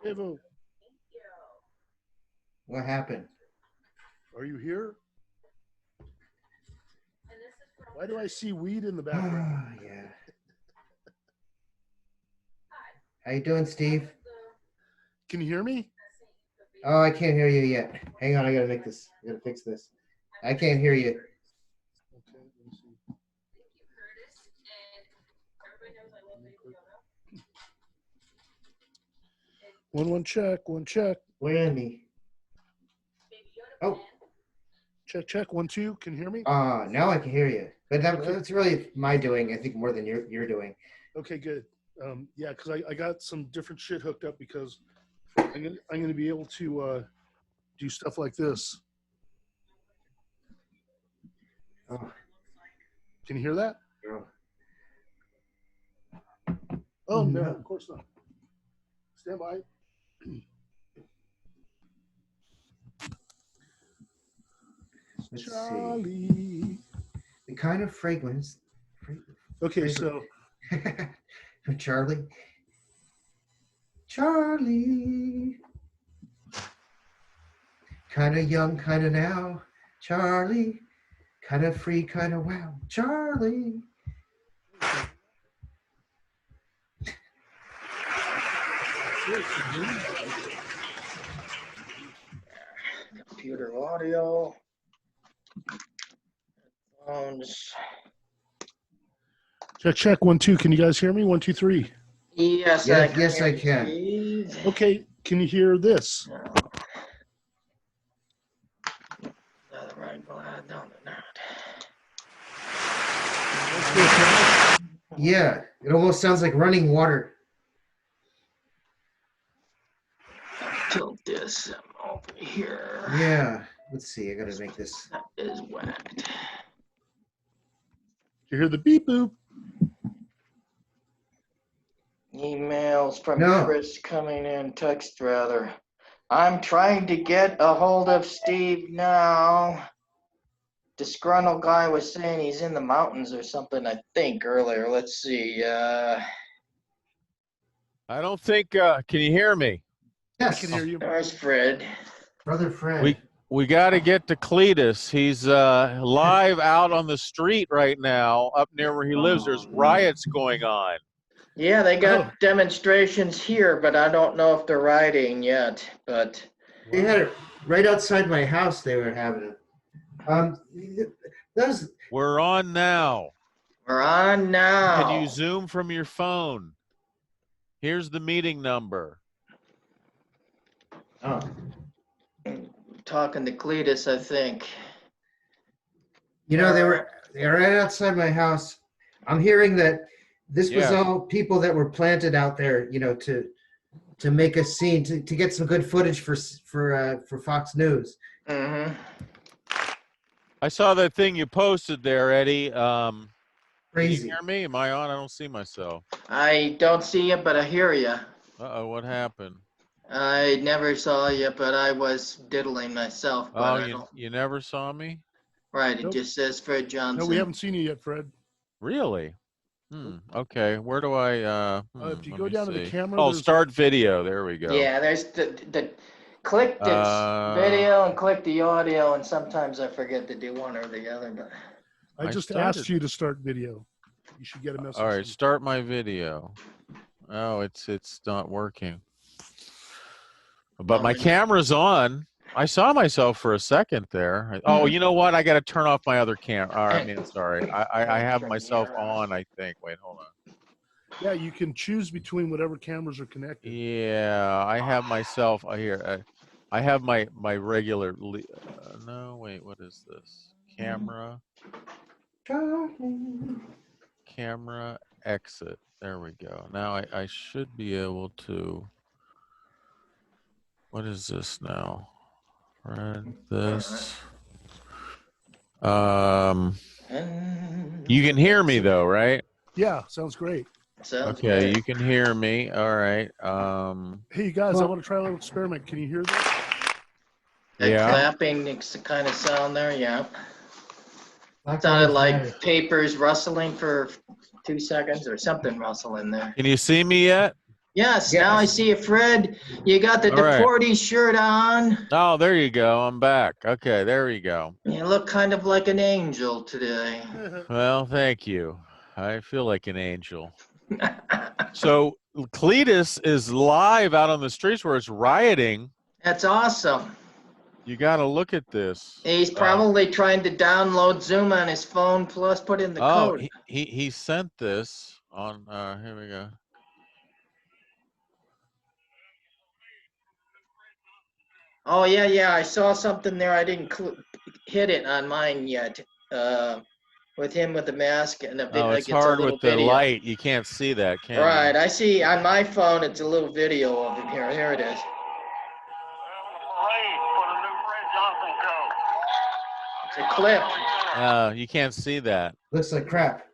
Evo, What happened? are you here? Why do I see weed in the background? Oh, yeah. How you doing, Steve? Can you hear me? Oh, I can't hear you yet. Hang on, I gotta make this. I gotta fix this. I can't hear you. Okay, let me see. 1 1 check, 1 check. Where am I? Oh, Check, check, 1 2. Can you hear me? now I can hear you. But that's really my doing, I think, more than you're doing. Okay, good. Yeah, because I got some different shit hooked up because I'm gonna be able to do stuff like this. Oh, Can you hear that? girl. Oh no, No. of course not. Stand by. Let's Charlie. see. The kind of fragrance. Okay, Fragrance. so Charlie. Charlie. Kind of young, kind of now. Charlie. Kind of free, kind of wow. Charlie. Computer audio. Phones. check, check, 1 2. Can you guys hear me? 1 2 3. Yes, Yes, hear I you, can. Steve. Okay, can you hear this? No. Another right glad, no, they're not. Yeah, it almost sounds like running water. Tilt this over here. Yeah. Let's see. I gotta make this. That is whacked. You hear the beep boop? Emails from No. Chris coming in, text rather. I'm trying to get a hold of Steve now. Disgruntled guy was saying he's in the mountains or something, I think, earlier. Let's see. I don't think. Can you hear me? I Yes. can hear you. There's Fred. Brother Fred. We got to get to Cletus. He's live out on the street right now, up near where he lives. There's riots going on. Yeah, they got Oh. demonstrations here, but I don't know if they're riding yet. But They had it right outside my house. They were having it. Those. We're on now. we're on now. Can you zoom from your phone? Here's the meeting number. Oh. Talking to Cletus, I think. You know, they're right outside my house. I'm hearing that this was Yeah. all people that were planted out there, you know, to make a scene, to get some good footage for Fox News. Mm-hmm. I saw that thing you posted there, Eddie. Can Crazy. you hear me? Am I on? I don't see myself. I don't see you, but I hear you. Uh-oh, what happened? I never saw you, but I was diddling myself. But Oh, I don't. you never saw me? Right, it Nope. just says Fred Johnson. No, we haven't seen you yet, Fred. Really? Okay. Where do I If you let go me down to the see. camera, Oh, there's start video. There we go. Yeah, there's the click this video and click the audio, and sometimes I forget to do one or the other. But I just started. asked you to start video. You should get a message. All right, from- start my video. Oh, it's not working. But my camera's on. I saw myself for a second there. Oh, you know what? I got to turn off my other camera. I mean, sorry. I have myself on, I think. Wait, hold on. Yeah, you can choose between whatever cameras are connected. Yeah, I have myself here. I have my regular. No, wait. What is this? Camera. Camera exit. There we go. Now I should be able to. What is this now? Right, this. You can hear me though, right? Yeah, sounds great. sounds Okay, good. you can hear me. All right. Hey, you guys, I want to try a little experiment. Can you hear this? That Yeah. clapping kind of sound there, yeah. Black Sounded Lives Matter. like papers rustling for 2 seconds or something rustling there. Can you see me yet? Yes, Yes. now I see you, Fred. You got the All right. Deportes shirt on. Oh, there you go. I'm back. Okay, there we go. You look kind of like an angel today. Well, thank you. I feel like an angel. So Cletus is live out on the streets where it's rioting. That's awesome. You got to look at this. He's probably trying to download Zoom on his phone plus put in the Oh, code. he sent this on. Here we go. Oh, yeah. I saw something there. I didn't hit it on mine yet. With him with the mask and a bit Oh, like it's hard a little with the video. light. You can't see that, can you? Right. I see on my phone, it's a little video of him here. Here it is. It's a clip. You can't see that. Looks like crap.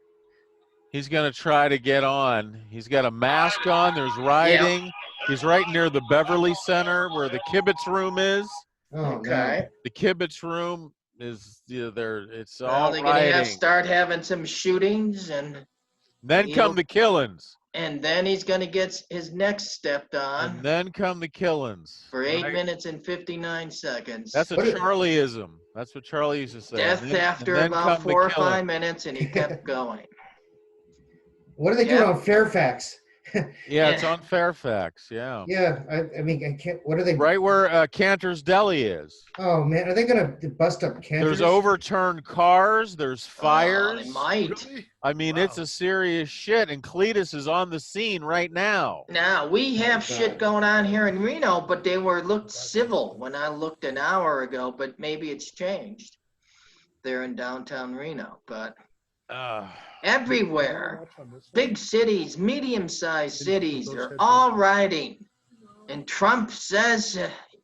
He's going to try to get on. He's got a mask on. There's rioting. He's right near the Beverly Center where the Kibitz room is. Oh, Okay. The Kibitz room is there. It's Well, all they're gonna rioting. start having some shootings, and Then come the killings. then he's gonna get his neck stepped on And then come the killings. for 8 right? minutes and 59 seconds. That's a What is- Charlieism. That's what Charlie used to say. Death And then- after and then about come the 4 or 5 killing. minutes, and he kept going. What are they doing Yeah. on Fairfax? Yeah, it's Yeah. on Fairfax. Yeah. Yeah, I mean, I can't. What are they? Right where Cantor's Deli is. Oh man, are they gonna bust up Cantor's? There's overturned cars. There's Oh, fires. they might. Really? I mean, it's Wow. a serious shit. And Cletus is on the scene right now. Now we have God. shit going on here in Reno, but they looked civil when I looked an hour ago. But maybe it's changed. They're in downtown Reno, but everywhere, big cities, medium-sized cities, they're all rioting. And Trump says,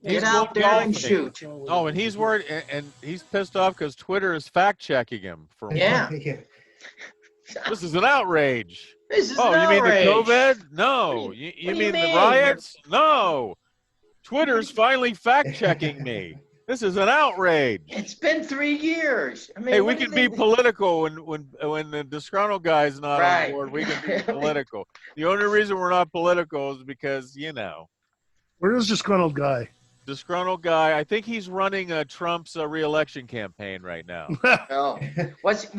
He's get out going there and golfing. shoot. Oh, and he's worried, and he's pissed off because Twitter is fact checking him for once. Yeah. yeah. This is an outrage. This is Oh, an you mean the outrage. COVID? No. What You do you mean the mean? riots? No. Twitter's finally fact checking me. This is an outrage. It's been 3 years. I mean, Hey, we what do can you be think- political when the disgruntled guy's not Right. on board. We can be political. The only reason we're not political is because, Where is this disgruntled guy? disgruntled guy. I think he's running Trump's re-election campaign right now. Oh, was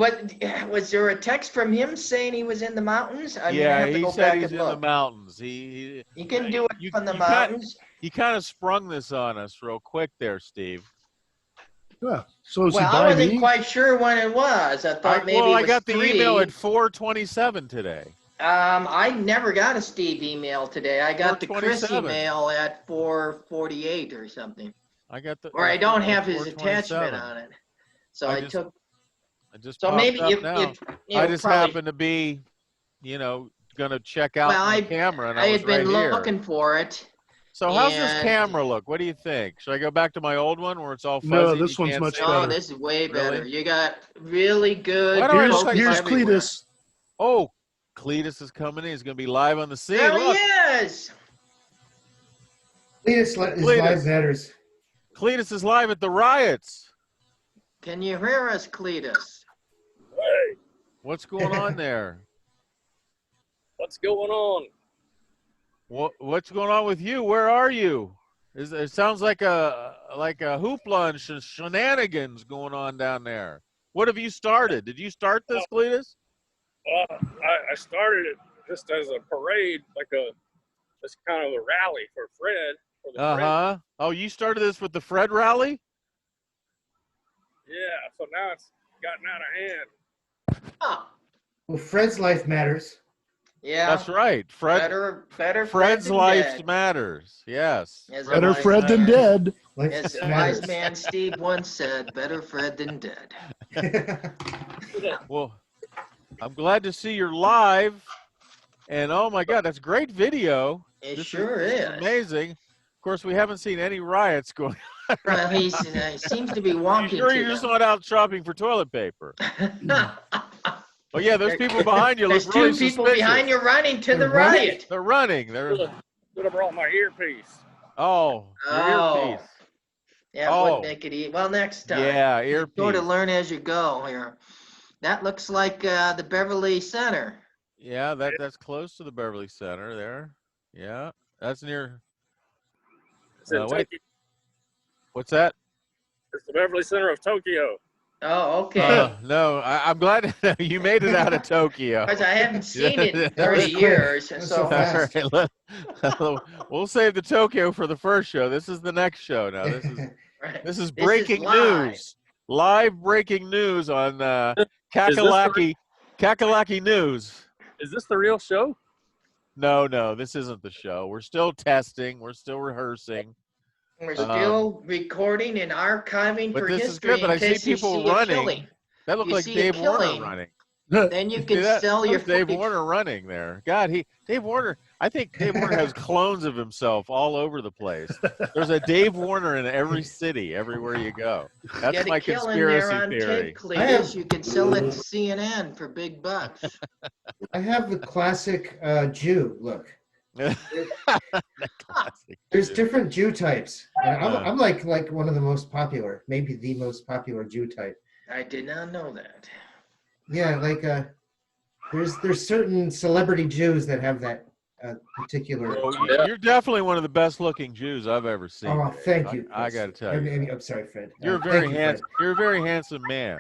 there a text from him saying he was in the mountains? I Yeah, have to he go said back he's and in the look. mountains. He You can do it you- from the you can't- mountains. he kind of sprung this on us real quick there, Steve. Yeah. So is Well, he I by wasn't me? quite sure when it was. I thought maybe Well, it I was got the 3. email at 4:27 today. I never got a Steve email today. I got the Chris 4:27. email at 4:48 or something. I got the. Or I don't have his 4:27. attachment on it. So I I just took. I just So popped maybe up if now. you I know, just probably, happened to be, gonna check out Well, my I- camera, and I I was had been right here. looking for it. So how's this and- camera look? What do you think? Should I go back to my old one where it's all fuzzy? No, and this you one's can't much see? Oh, better. this is way better. Really? You got really good. Why do I Here's, look focus here's everywhere. Cletus. Oh, Cletus is coming in. He's gonna be live on the scene. There Look, he is. Cletus Cletus. live matters. Cletus is live at the riots. Can you hear us, Cletus? Hey, What's going on there? what's going on? What's going on with you? Where are you? It sounds like a hoopla and shenanigans going on down there. What have you started? Did you start this, Cletus? I started it just as a parade, just kind of a rally for Fred. For the Fred. Uh-huh. Oh, you started this with the Fred rally? Yeah, so now it's gotten out of hand. Oh, Well, Fred's life matters. yeah. That's right. Fred. Better Fred Fred's than life dead. matters. Yes. As a Better wise Fred than man- dead. Life As a matters. wise man Steve once said, better Fred than dead. Well, I'm glad to see you're live. And oh my God, that's great video. It This sure this is. amazing. Of course, we haven't seen any riots going. Well, he seems to be You walking sure to you're just them. not out shopping for toilet paper? Oh yeah, those people behind you look There's really two people suspicious. behind you running to the They're running? riot. They're running. They're Should have brought my earpiece. oh, your Oh. earpiece. Yeah, it Oh. wouldn't make it easy. Well, next time. Yeah, Go earpiece. to learn as you go here. That looks like the Beverly Center. Yeah, that's close to the Beverly Center there. Yeah, that's near. It's in Wait, Tokyo. what's that? It's the Beverly Center of Tokyo. Oh, okay. No, I'm glad you made it out of Tokyo. Because I haven't seen it in That was 30 quick. years. That was So, so All fast. right, we'll save the Tokyo for the first show. This is the next show now. This is right. this is This is breaking live. news. Live breaking news on Is this Kakalaki News. Is this the real show? No, this isn't the show. We're still testing. We're still rehearsing. We're still recording and archiving But for this is history good. But I in see case you people see a running. killing. That looked You like see a Dave Warner killing. running. Then you See can that? sell That your was Dave footage. Warner running there. God, Dave Warner. I think Dave Warner has clones of himself all over the place. There's a Dave Warner in every city, everywhere you go. That's Get my a killing there conspiracy on theory. tape, Cletus. You can sell it to CNN for big bucks. I have the classic Jew look. The classic There's Jew. different Jew types. And Uh. I'm like one of the most popular, maybe the most popular Jew type. I did not know that. Yeah, like there's certain celebrity Jews that have that particular. Oh, you're definitely one of the best looking Jews I've ever seen. Oh, Dave. thank you. I got to tell you. I'm sorry, Fred. You're a Thank very you, Fred. handsome. You're a very handsome man.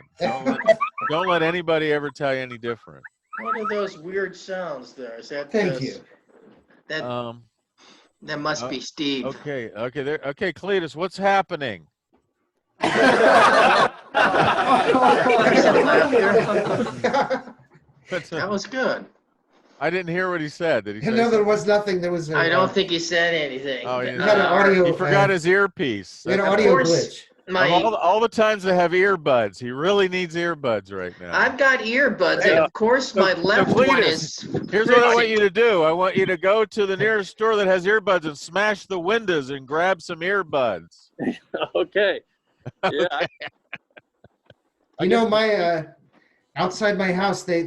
Don't let anybody ever tell you any different. What are those weird sounds there? Is that Thank you. That that must be Steve. Okay. Okay, Cletus, what's happening? That was good. I didn't hear what he said. Did he say No, there something? was nothing. There was. I don't think he said anything. Oh, he He didn't. had an audio. He forgot his earpiece. He had an That's- audio course. glitch. My, Of all the times they have earbuds, he really needs earbuds right now. I've got earbuds, Hey, and of course my left one Cletus, is. Here's what I want you to do. I want you to go to the nearest store that has earbuds and smash the windows and grab some earbuds. Okay. Yeah. You know, my outside my house, they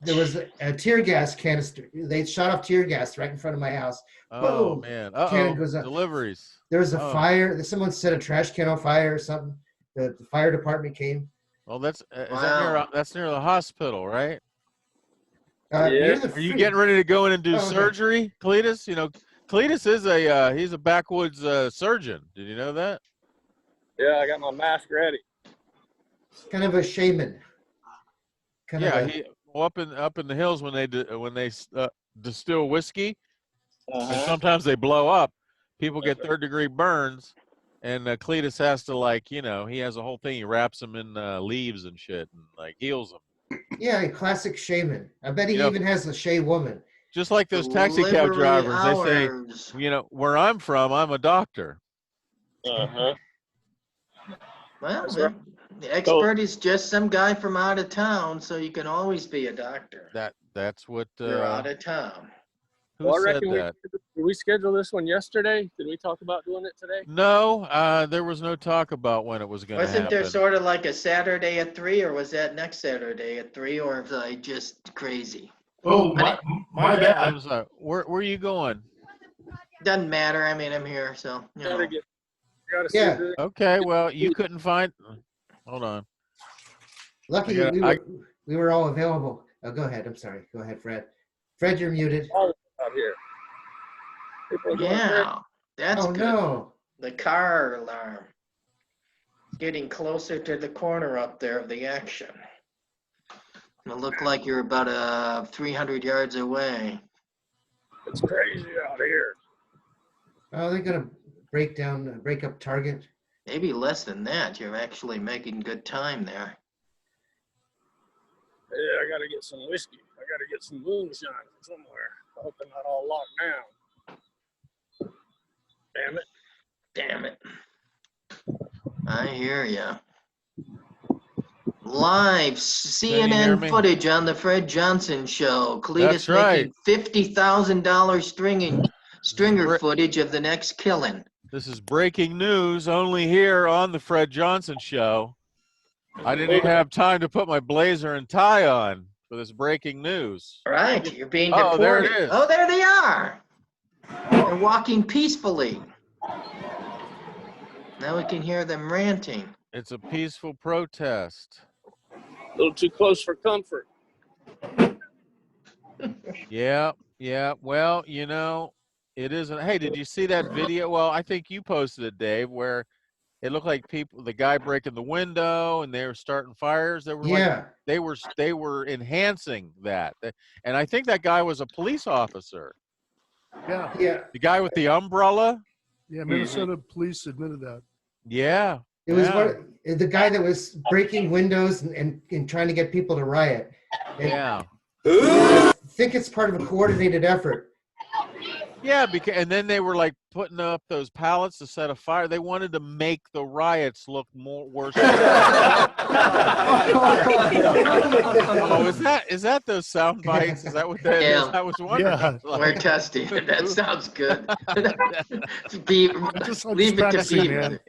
there was a tear gas canister. They shot off tear gas right in front of my house. Oh Boom. man. Cannon goes up. Deliveries. There was a Oh. fire. Someone set a trash can on fire or something. The fire department came. Well, that's is Wow. that's near the hospital, right? Yeah. Near the Are you freak- getting ready to go in and do Oh, okay. surgery, Cletus? You know, Cletus is he's a backwoods surgeon. Did you know that? Yeah, I got my mask ready. kind of a shaman. Kind Yeah, of a, he up in the hills when they distill whiskey. And sometimes they blow up. People get third-degree burns, and Cletus has to he has a whole thing. He wraps them in leaves and shit, and heals them. yeah, a classic shaman. I bet he You know- even has a shay woman. Just like those taxi cab Delivery drivers, they say, hours. where I'm from, I'm a doctor. Uh-huh. Well, That's the, right. the expert is just some guy from out of town, so you can always be a doctor. That's what. You're out of town. Who Well, I said reckon that? did we schedule this one yesterday? Did we talk about doing it today? No, there was no talk about when it was going to happen. Wasn't there sort of like a Saturday at 3, or was that next Saturday at 3, or was I just crazy? Oh, my bad. I'm sorry. Where are you going? Doesn't matter. I mean, I'm here, so you know. Gotta see Yeah. the- Okay, well, you couldn't find. Hold on. Lucky I gotta- we were all available. Oh, go ahead. I'm sorry. Go ahead, Fred. Fred, you're muted. out here. People are going crazy. Yeah, that's Oh good. no. The car alarm. Getting closer to the corner up there of the action. It looked like you're about 300 yards away. It's crazy out here. Oh, they're gonna break up Target. Maybe less than that. You're actually making good time there. Yeah, I gotta get some whiskey. I gotta get some moonshine from somewhere. I hope they're not all locked down. Damn it. Damn it. I hear ya. Live you hear CNN me? footage on the Fred Johnson Show. That's Cletus right. making $50,000 stringer Bri- footage of the next killing. This is breaking news only here on the Fred Johnson Show. I didn't have time to put my blazer and tie on for this breaking news. Right, you're being Oh, deported. there it is. Oh, there they are. They're walking peacefully. Now we can hear them ranting. It's a peaceful protest. A little too close for comfort. Yeah. Well, It isn't. Hey, did you see that video? Well, I think you posted it, Dave, where it looked like the guy breaking the window, and they were starting fires. They were like, Yeah. they were enhancing that, and I think that guy was a police officer. Yeah, Yeah. The guy with the umbrella. yeah. Minnesota police admitted that. Yeah. It was yeah. the guy that was breaking windows and trying to get people to riot. And Yeah. I think it's part of a coordinated effort. Yeah, and then they were like putting up those pallets to set a fire. They wanted to make the riots look worse. Oh, is that those sound bites? Is that what that is? Yeah. I was wondering. Yeah. We're testing. That sounds good. Be, I'm just leave it to practicing, be. man.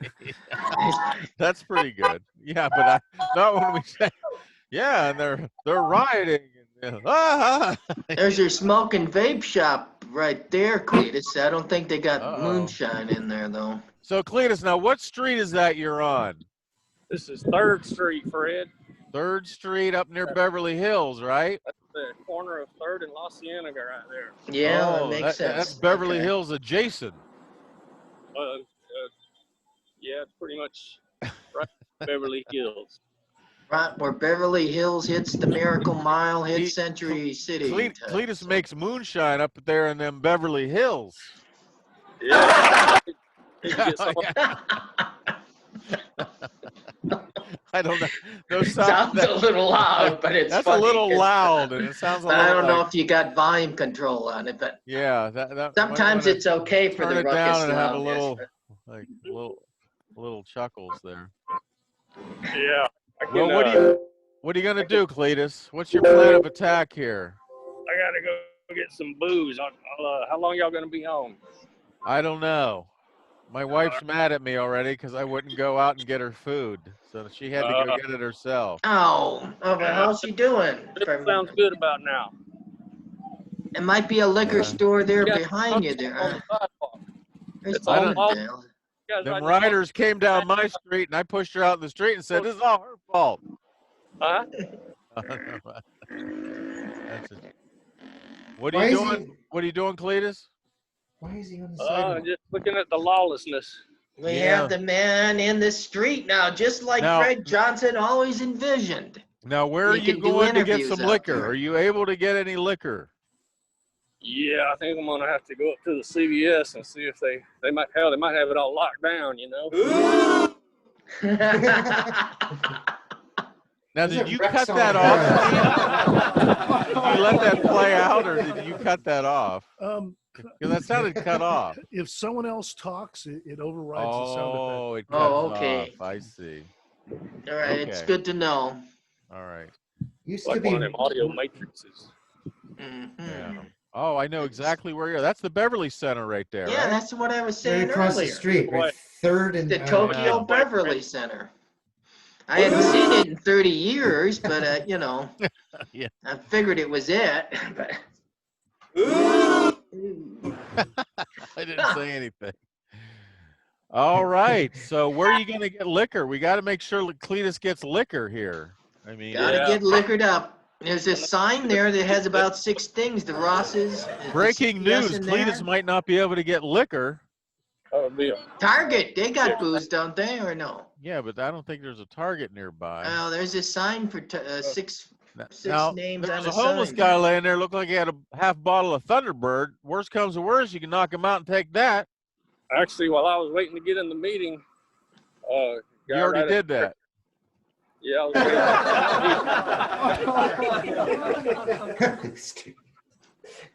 That's pretty good. Yeah, but not when we say, yeah, and they're rioting. And, There's your smoke and vape shop right there, Cletus. I don't think they got Uh-oh. moonshine in there, though. So, Cletus, now what street is that you're on? This is 3rd Street, Fred. 3rd Street up near Beverly Hills, right? That's the corner of 3rd and La Cienega right there. Yeah, Oh, that makes sense. That's Beverly Okay. Hills adjacent. Yeah, it's pretty much right Beverly Hills. Right where Beverly Hills hits the Miracle Mile, He- hits Century City. Cletus makes moonshine up there in them Beverly Hills. Yeah. You get some- I don't know. Those Sounds a little loud, but it's that's funny a little 'cause- loud, and it sounds a But little. I don't know like- if you got volume control on it, but Yeah, that sometimes when I it's okay for turn the it ruckus down and have a loudness, little, but- like little chuckles there. Yeah. I can, Well, what are you gonna do, Cletus? What's your plan of attack here? I gotta go get some booze. How long y'all gonna be home? I don't know. My wife's mad at me already because I wouldn't go out and get her food, so she had to go get it herself. Oh, but how's she doing? It sounds good about now. It might be a liquor Yeah. store there Yeah, behind you there. on the sidewalk. There's It's all- Bloomingdale. You guys Them right riders came down my street, and I pushed her out in the street and said, "This is all her fault." Huh? That's it. What are Why you is doing? What are you doing, Cletus? Why is he on the sidewalk? Just looking at the lawlessness. We Yeah. have the man in the street now, just like Now- Fred Johnson always envisioned. Now, where are You you can do going to get interviews some out liquor? there. Are you able to get any liquor? Yeah, I think I'm gonna have to go up to the CVS and see if they might have it all locked down, you know. Now, There's did a you Rex cut on that the off? Did you let that play out, or did you cut that off? Because that sounded cut off. If someone else talks, it overrides the sound effect. Oh, it cuts Oh, okay. off. I see. All right, it's Okay. good to know. All right. Used to Like be one of them audio matrices. Mhm. Yeah. Oh, I know exactly where you're. That's the Beverly Center right there. Yeah, right? that's what I was right saying across earlier. the street, right? Right. 3rd and The Tokyo yeah. Beverly Center. I hadn't seen it in 30 years, but you know, Yeah. I figured it was it. But I didn't say anything. All right. So where are you going to get liquor? We got to make sure Cletus gets liquor here. I mean, gotta Yeah. get liquored up. There's a sign there that has about 6 things. The Rosses. the breaking CVS news: in Cletus there. might not be able to get liquor. Oh, deal. Target, they got booze, don't they, or no? Yeah, but I don't think there's a Target nearby. Oh, there's a sign for 6 Now, names there on was a a homeless sign. guy laying there. Looked like he had a half bottle of Thunderbird. Worst comes to worst, you can knock him out and take that. Actually, while I was waiting to get in the meeting, You guy already right did that. Yeah, I was waiting.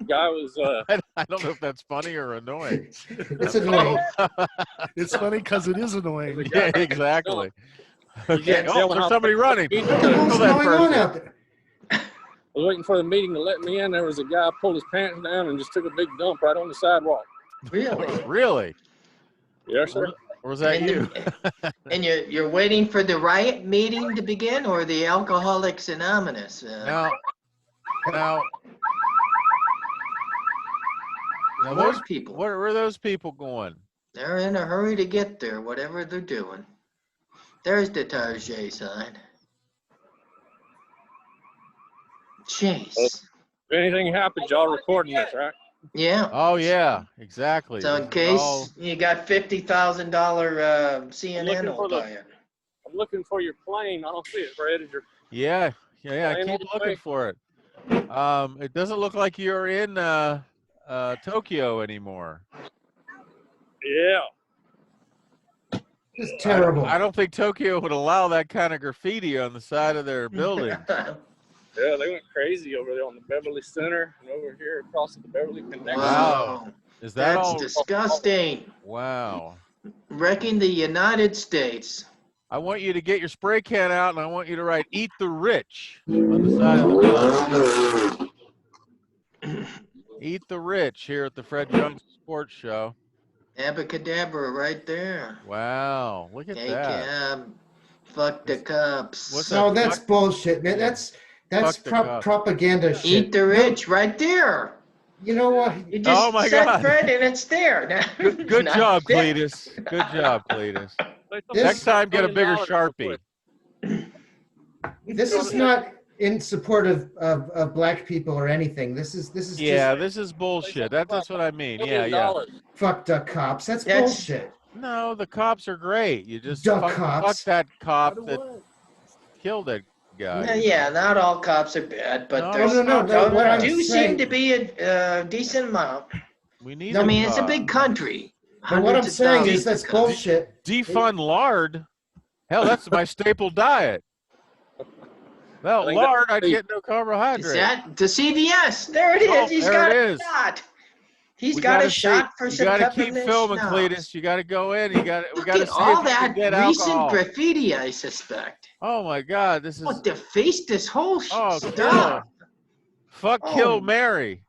Guy was I don't know if that's funny or annoying. It's annoying. It's funny because it is annoying. Yeah, exactly. Okay. can't tell Oh, there's how- somebody running. What What the hell's Kill that going on person. out there? I was waiting for the meeting to let me in. There was a guy pulled his pants down and just took a big dump right on the sidewalk. Really? Really? Yes, sir. Or was that And you? And you're waiting for the riot meeting to begin, or the Alcoholics Anonymous? Now, More those people. where are those people going? They're in a hurry to get there, whatever they're doing. There's the Target sign. Chase. If anything happens, y'all recording this, right? Yeah. Oh yeah, exactly. So This in is case all- you got $50,000 CNN looking will for the- buy it. I'm looking for your plane. I don't see it, Fred. Is your yeah. plane Keep on the looking way? for it. It doesn't look like you're in Tokyo anymore. Yeah. It's terrible. I don't think Tokyo would allow that kind of graffiti on the side of their building. Yeah, they went crazy over there on the Beverly Center and over here across the Beverly Connection. Wow. Is that That's all? disgusting. Wow. Wrecking the United States. I want you to get your spray can out, and I want you to write "Eat the Rich" on the side of the building. Eat the Rich here at the Fred Jones Sports Show. Abracadabra right there. Wow, look at that. ACAB. Fuck the cops. What's No, that? that's bullshit, man. That's Fuck the cops. propaganda shit. Eat the rich right there. You know what? You just Oh, my said God. Fred and it's there. Good Not job, there. Cletus. Good job, Cletus. Say something This- Next time, get a bigger $1 million real Sharpie. quick. This is not in support of black people or anything. This is Yeah, just this is bullshit. That's what I mean. Yeah, $1 yeah. million. fuck duck cops. That's That's- bullshit. No, the cops are great. You just Duck fuck cops. that cop How do that what? killed that guy. No, yeah, not all cops are bad, but No, there's no, what I'm do saying- seem to be a decent amount. We need. I mean, it's a big country. But what I'm Hundreds of saying thousands is that's of cops. bullshit. defund lard. Hell, that's my staple diet. Well, I think lard, that's I'd the- get no Is carbohydrate. that the CVS? There it is. Oh, He's there got it a is. shot. He's We got gotta a see- shot for You some got to keep peppermint filming, schnapps. Cletus. You got to go in. We got Look to at see all if you can that get recent alcohol. graffiti, I suspect. Oh my God, this is What, deface this whole Oh, stuff? fuck, Oh. kill, Mary.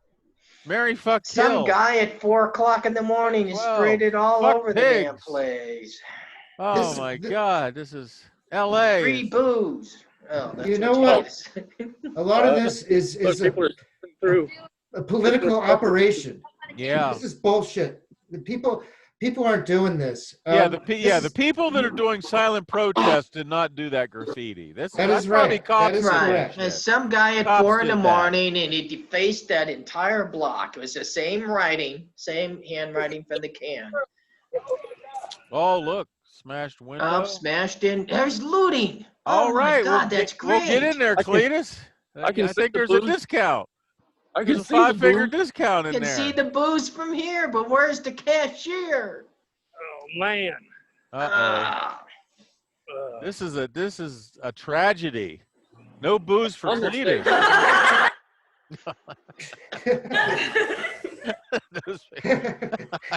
Mary, fuck, kill. Some guy at 4 o'clock in the morning has Well, sprayed it all fuck over the damn pigs. place. Oh This- my th- God, this is L.A. Free booze. Oh, that's You know you what? said. A lot of this is Look, people are slipping through. a political operation. Yeah. This is bullshit. The people aren't doing this. Yeah, This the is- people that are doing silent protests did not do that graffiti. That that's is probably right. cops That is doing Right. correct. shit. There's some guy at Cops 4 in the did that. morning and he defaced that entire block. It was the same writing, same handwriting from the can. Oh, look, smashed window. Oh, smashed in. There's looting. All Oh right, my God, well, that's we'll great. get in there, I can- Cletus. I can see think the there's a booze. discount. I There's can a see the 5-figure booth. discount You in can there. see the booze from here, but where's the cashier? Oh man. Uh-oh. Ah. This is a tragedy. No booze for Understatement. Cletus.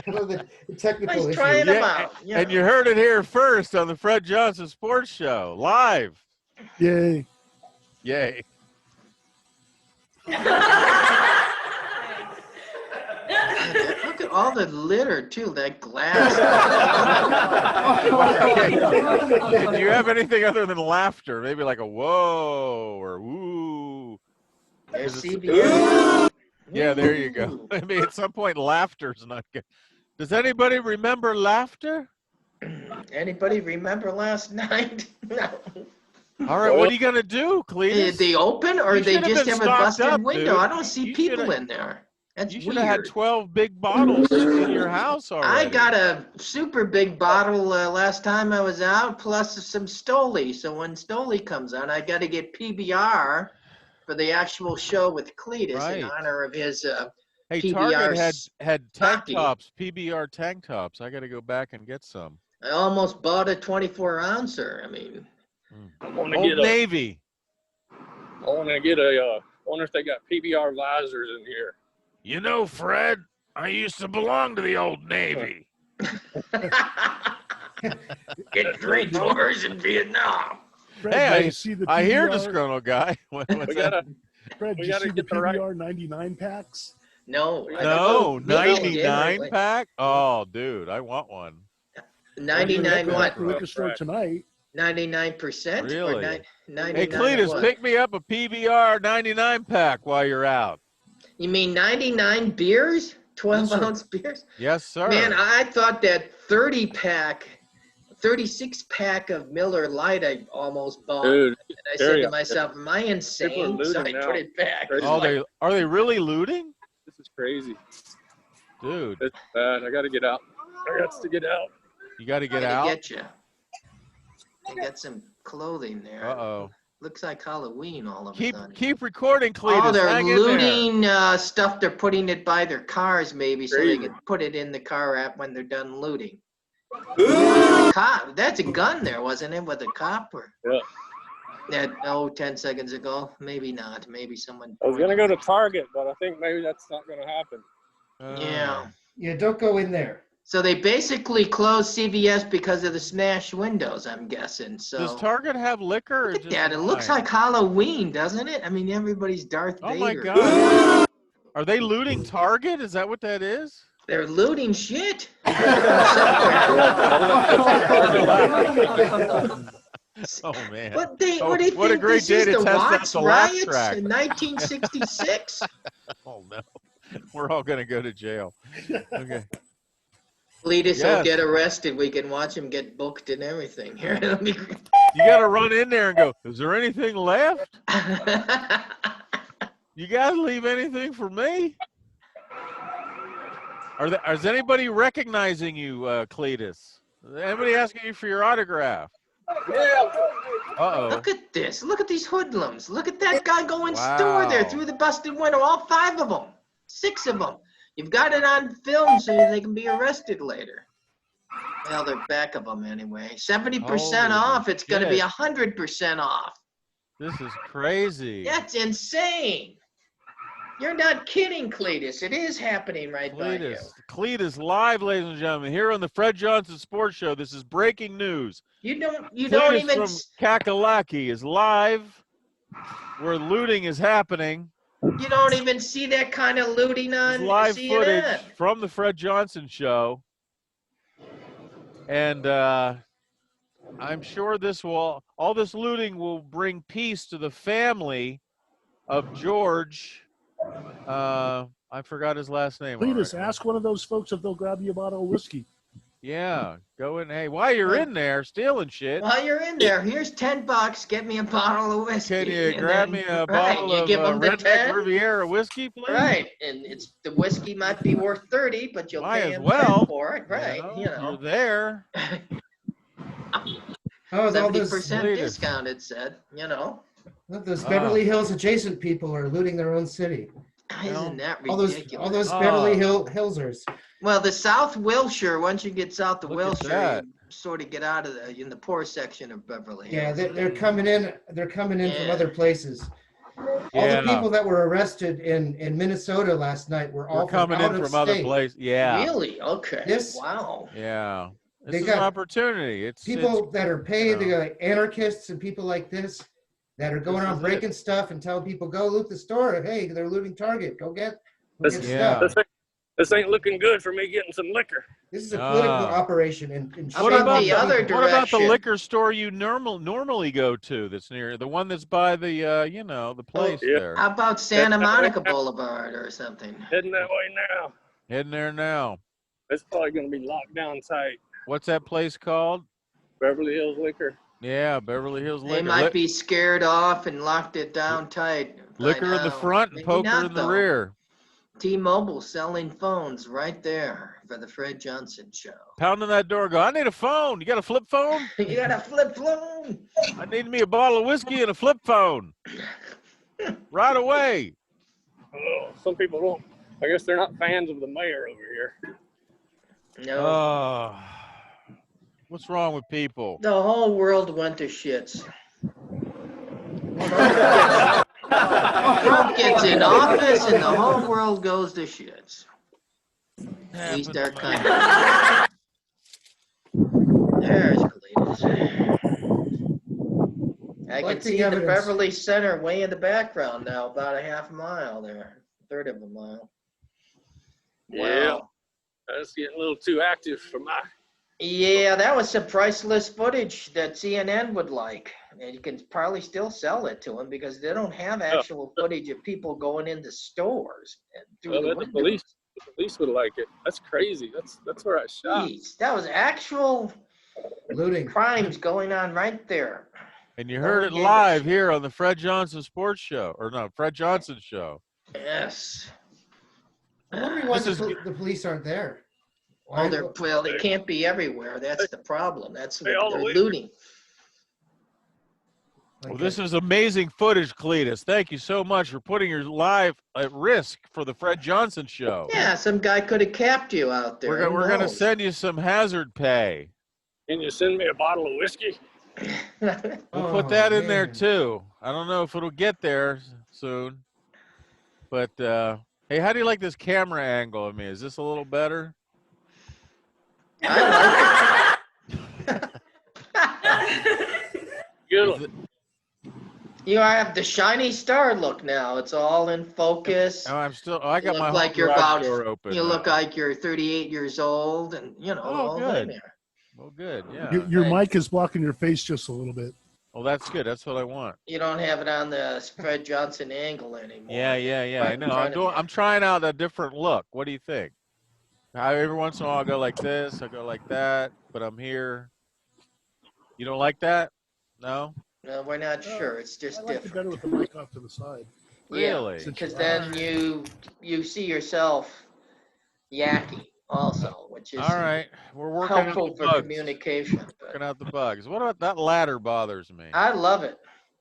Well, the technical He's issue. trying them Yeah, out. And you heard it here first on the Fred Johnson Sports Show, live. Yay. Yay. Look at all the litter too. That glass. Do you have anything other than laughter? Maybe like a whoa or woo. There's Is it- CBS. Yeah, there you go. I mean, at some point, laughter's not good. Does anybody remember laughter? Anybody remember last night? No. All right, what are you gonna do, Did Cletus? they open or You they should have just been have a stocked busted up, window? dude. I don't see You people shoulda- in there. That's You should weird. have had 12 big bottles in your house already. I got a super big bottle last time I was out, plus some Stoli. So when Stoli comes on, I got to get PBR for the actual show with Cletus Right. in honor of his. Hey, PBR Target had tank stocky. tops, PBR tank tops. I got to go back and get some. I almost bought a 24-ouncer. I mean, I want to Old get a. Navy. I want to get a. Wonder if they got PBR visors in here. You know, Fred, I used to belong to the Old Navy. get 3 tours in Vietnam. Fred, Hey, did you see the I hear PBR? disgruntled guy. What's We that? gotta. Fred, we did you gotta see the get the right- PBR 99 packs? No, I No, don't know. Maybe I did, 99 wait. pack? Oh, dude, I want one. 99 Go what? back to the liquor store Right. tonight. 99%? Really? Or 99 Hey, Cletus, what? pick me up a PBR 99 pack while you're out. You mean 99 beers? 12 Yes, sir. ounce beers? Yes, sir. Man, I thought that 36 pack of Miller Lite I almost bought. Dude, And I said Area. to myself, am I People are insane? So I looting put now. it back. Crazy. oh, are they really looting? this is It's crazy. Dude, It's bad. I got to get out. I got to get out. you got to get Gonna out. get you. I got some clothing there. Uh-oh. Looks like Halloween all of a Keep sudden. recording, Cletus. Oh, they're Hang in there. looting stuff. They're putting it by their cars, maybe, so they Crazy. can put it in the car app when they're done looting. Cop, that's a gun there, wasn't it? With a cop or? Yeah. That 10 seconds ago. Maybe not. Maybe someone. I was gonna go to Target, but I think maybe that's not gonna happen. Yeah. Yeah, don't go in there. So they basically closed CVS because of the smashed windows, I'm guessing. So Does Target have liquor? Or look at just that. It looks wine? like Halloween, doesn't it? I mean, everybody's Darth Oh Vader. my God. Are they looting Target? Is that what that is? They're looting shit. Oh man. What they Oh, what do you what a think great this day is? to The test out Watts the laugh riots track. in 1966? Oh no. We're all gonna go to jail. Okay. Cletus will Yes. get arrested. We can watch him get booked and everything. Here, let me. You gotta run in there and go, is there anything left? You guys leave anything for me? Is anybody recognizing you, Cletus? Is anybody asking you for your autograph? Yeah. Uh-oh. Look at this. Look at these hoodlums. Look at that guy going store there Wow. through the busted window. All 5 of them. 6 of them. You've got it on film so they can be arrested later. Well, they're back of them anyway. 70% Holy off. It's going to be shit. 100% off. This is crazy. That's insane. You're not kidding, Cletus. It is happening right by you. Cletus live, ladies and gentlemen, here on the Fred Johnson Sports Show. This is breaking news. You don't Cletus even. from Kakalaki is live where looting is happening. You don't even see that kind of looting This on is live CNN. footage from the Fred Johnson Show. And I'm sure all this looting will bring peace to the family of George. I forgot his last name. Cletus, already. ask one of those folks if they'll grab you a bottle of whiskey. Yeah, go in. Hey, while you're in there stealing shit, While you're in there, here's $10. Get me a bottle of whiskey. can you And grab then- me a right, bottle you of give 'em the Redneck 10. Riviera whiskey, please? Right, and the whiskey might be worth 30, but you'll Might pay as him well. 10 for it. Right, You're there. Oh, all those 70% discount. It said, those Beverly Hills adjacent people are looting their own city. Isn't that All ridiculous? those Ah. Beverly Hillsers. Well, the South Wilshire, once you get south of Look at Wilshire, that. you sort of get out of in the poor section of Beverly Yeah, Hills. they're coming in. They're coming in from Yeah. other places. All Yeah, the people that were arrested in Minnesota last night were all we're coming out in of from other state. places. Yeah, Really? Okay. This- Wow. yeah. This They is an got opportunity. It's People that are paid, you they got anarchists and people like this that are going This around is breaking stuff and telling people, go loot the store. Hey, they're looting Target. Go get This- Yeah. stuff. This ain't looking good for me getting some liquor. This is a political Ah. operation. And How What about about the other what about the direction? liquor store you normally go to? That's near the one that's by the the place yeah. there. How about Santa Monica Boulevard or something? Heading that way now. Heading there now. It's probably gonna be locked down tight. What's that place called? Beverly Hills Liquor. Yeah, Beverly Hills They Liquor. might be scared off and locked it down tight. by Liquor in the now. front and Maybe poker not, in the though. rear. T-Mobile selling phones right there for the Fred Johnson Show. Pounding that door, go, I need a phone. You got a flip phone? You got a flip phone? I need me a bottle of whiskey and a flip phone. Right away. Oh, some people don't. I guess they're not fans of the mayor over here. No. Oh, what's wrong with people? The whole world went to shits. Trump gets in office and the whole world goes to shits. At least our country. There's Cletus. I can Collecting see the evidence. Beverly Center way in the background now, about a half mile there, third of a mile. Yeah. Wow. That's getting a little too active for my. Yeah, that was some priceless footage that CNN would like. And you can probably still sell it to them because they don't have actual footage of people going into stores and through Well, the the windows. police would like it. That's crazy. That's where I shot. Jeez, that was actual Looting. crimes going on right there. And you No heard one it gave a live shit. here on the Fred Johnson Sports Show, or no, Fred Johnson Show. Yes. I'm wondering why This is the police aren't there. Oh, they can't be everywhere. That's the problem. That's what Hey, all the they're way- looting. Well, this is amazing footage, Cletus. Thank you so much for putting your life at risk for the Fred Johnson show. Yeah, some guy could have capped you out there. Who We're gonna knows? send you some hazard pay. Can you send me a bottle of whiskey? We'll put that in there too. I don't know if it'll get there soon, but hey, how do you like this camera angle of me? Is this a little better? I like it. Good. Is it- You have the shiny star look now. It's all in focus. Oh, I'm still. Oh, I got You my look whole like you're garage about- door open. You now. look like you're 38 years old, and you know the Oh, whole good. thing there. Well, good. Yeah. Your Right. mic is blocking your face just a little bit. Well, that's good. That's what I want. You don't have it on the Fred Johnson angle anymore. Yeah. I Right in know. front of you. I'm trying out a different look. What do you think? How every once in a while I go like this, I go like that, but I'm here. You don't like that? No. No, we're not No, sure. It's I just like it different. better with the mic off to the side. Really? Because then you see yourself yakking also, which is All right. We're working out helpful the for bugs. communication. but Working out the bugs. What about that ladder? Bothers me. I love it.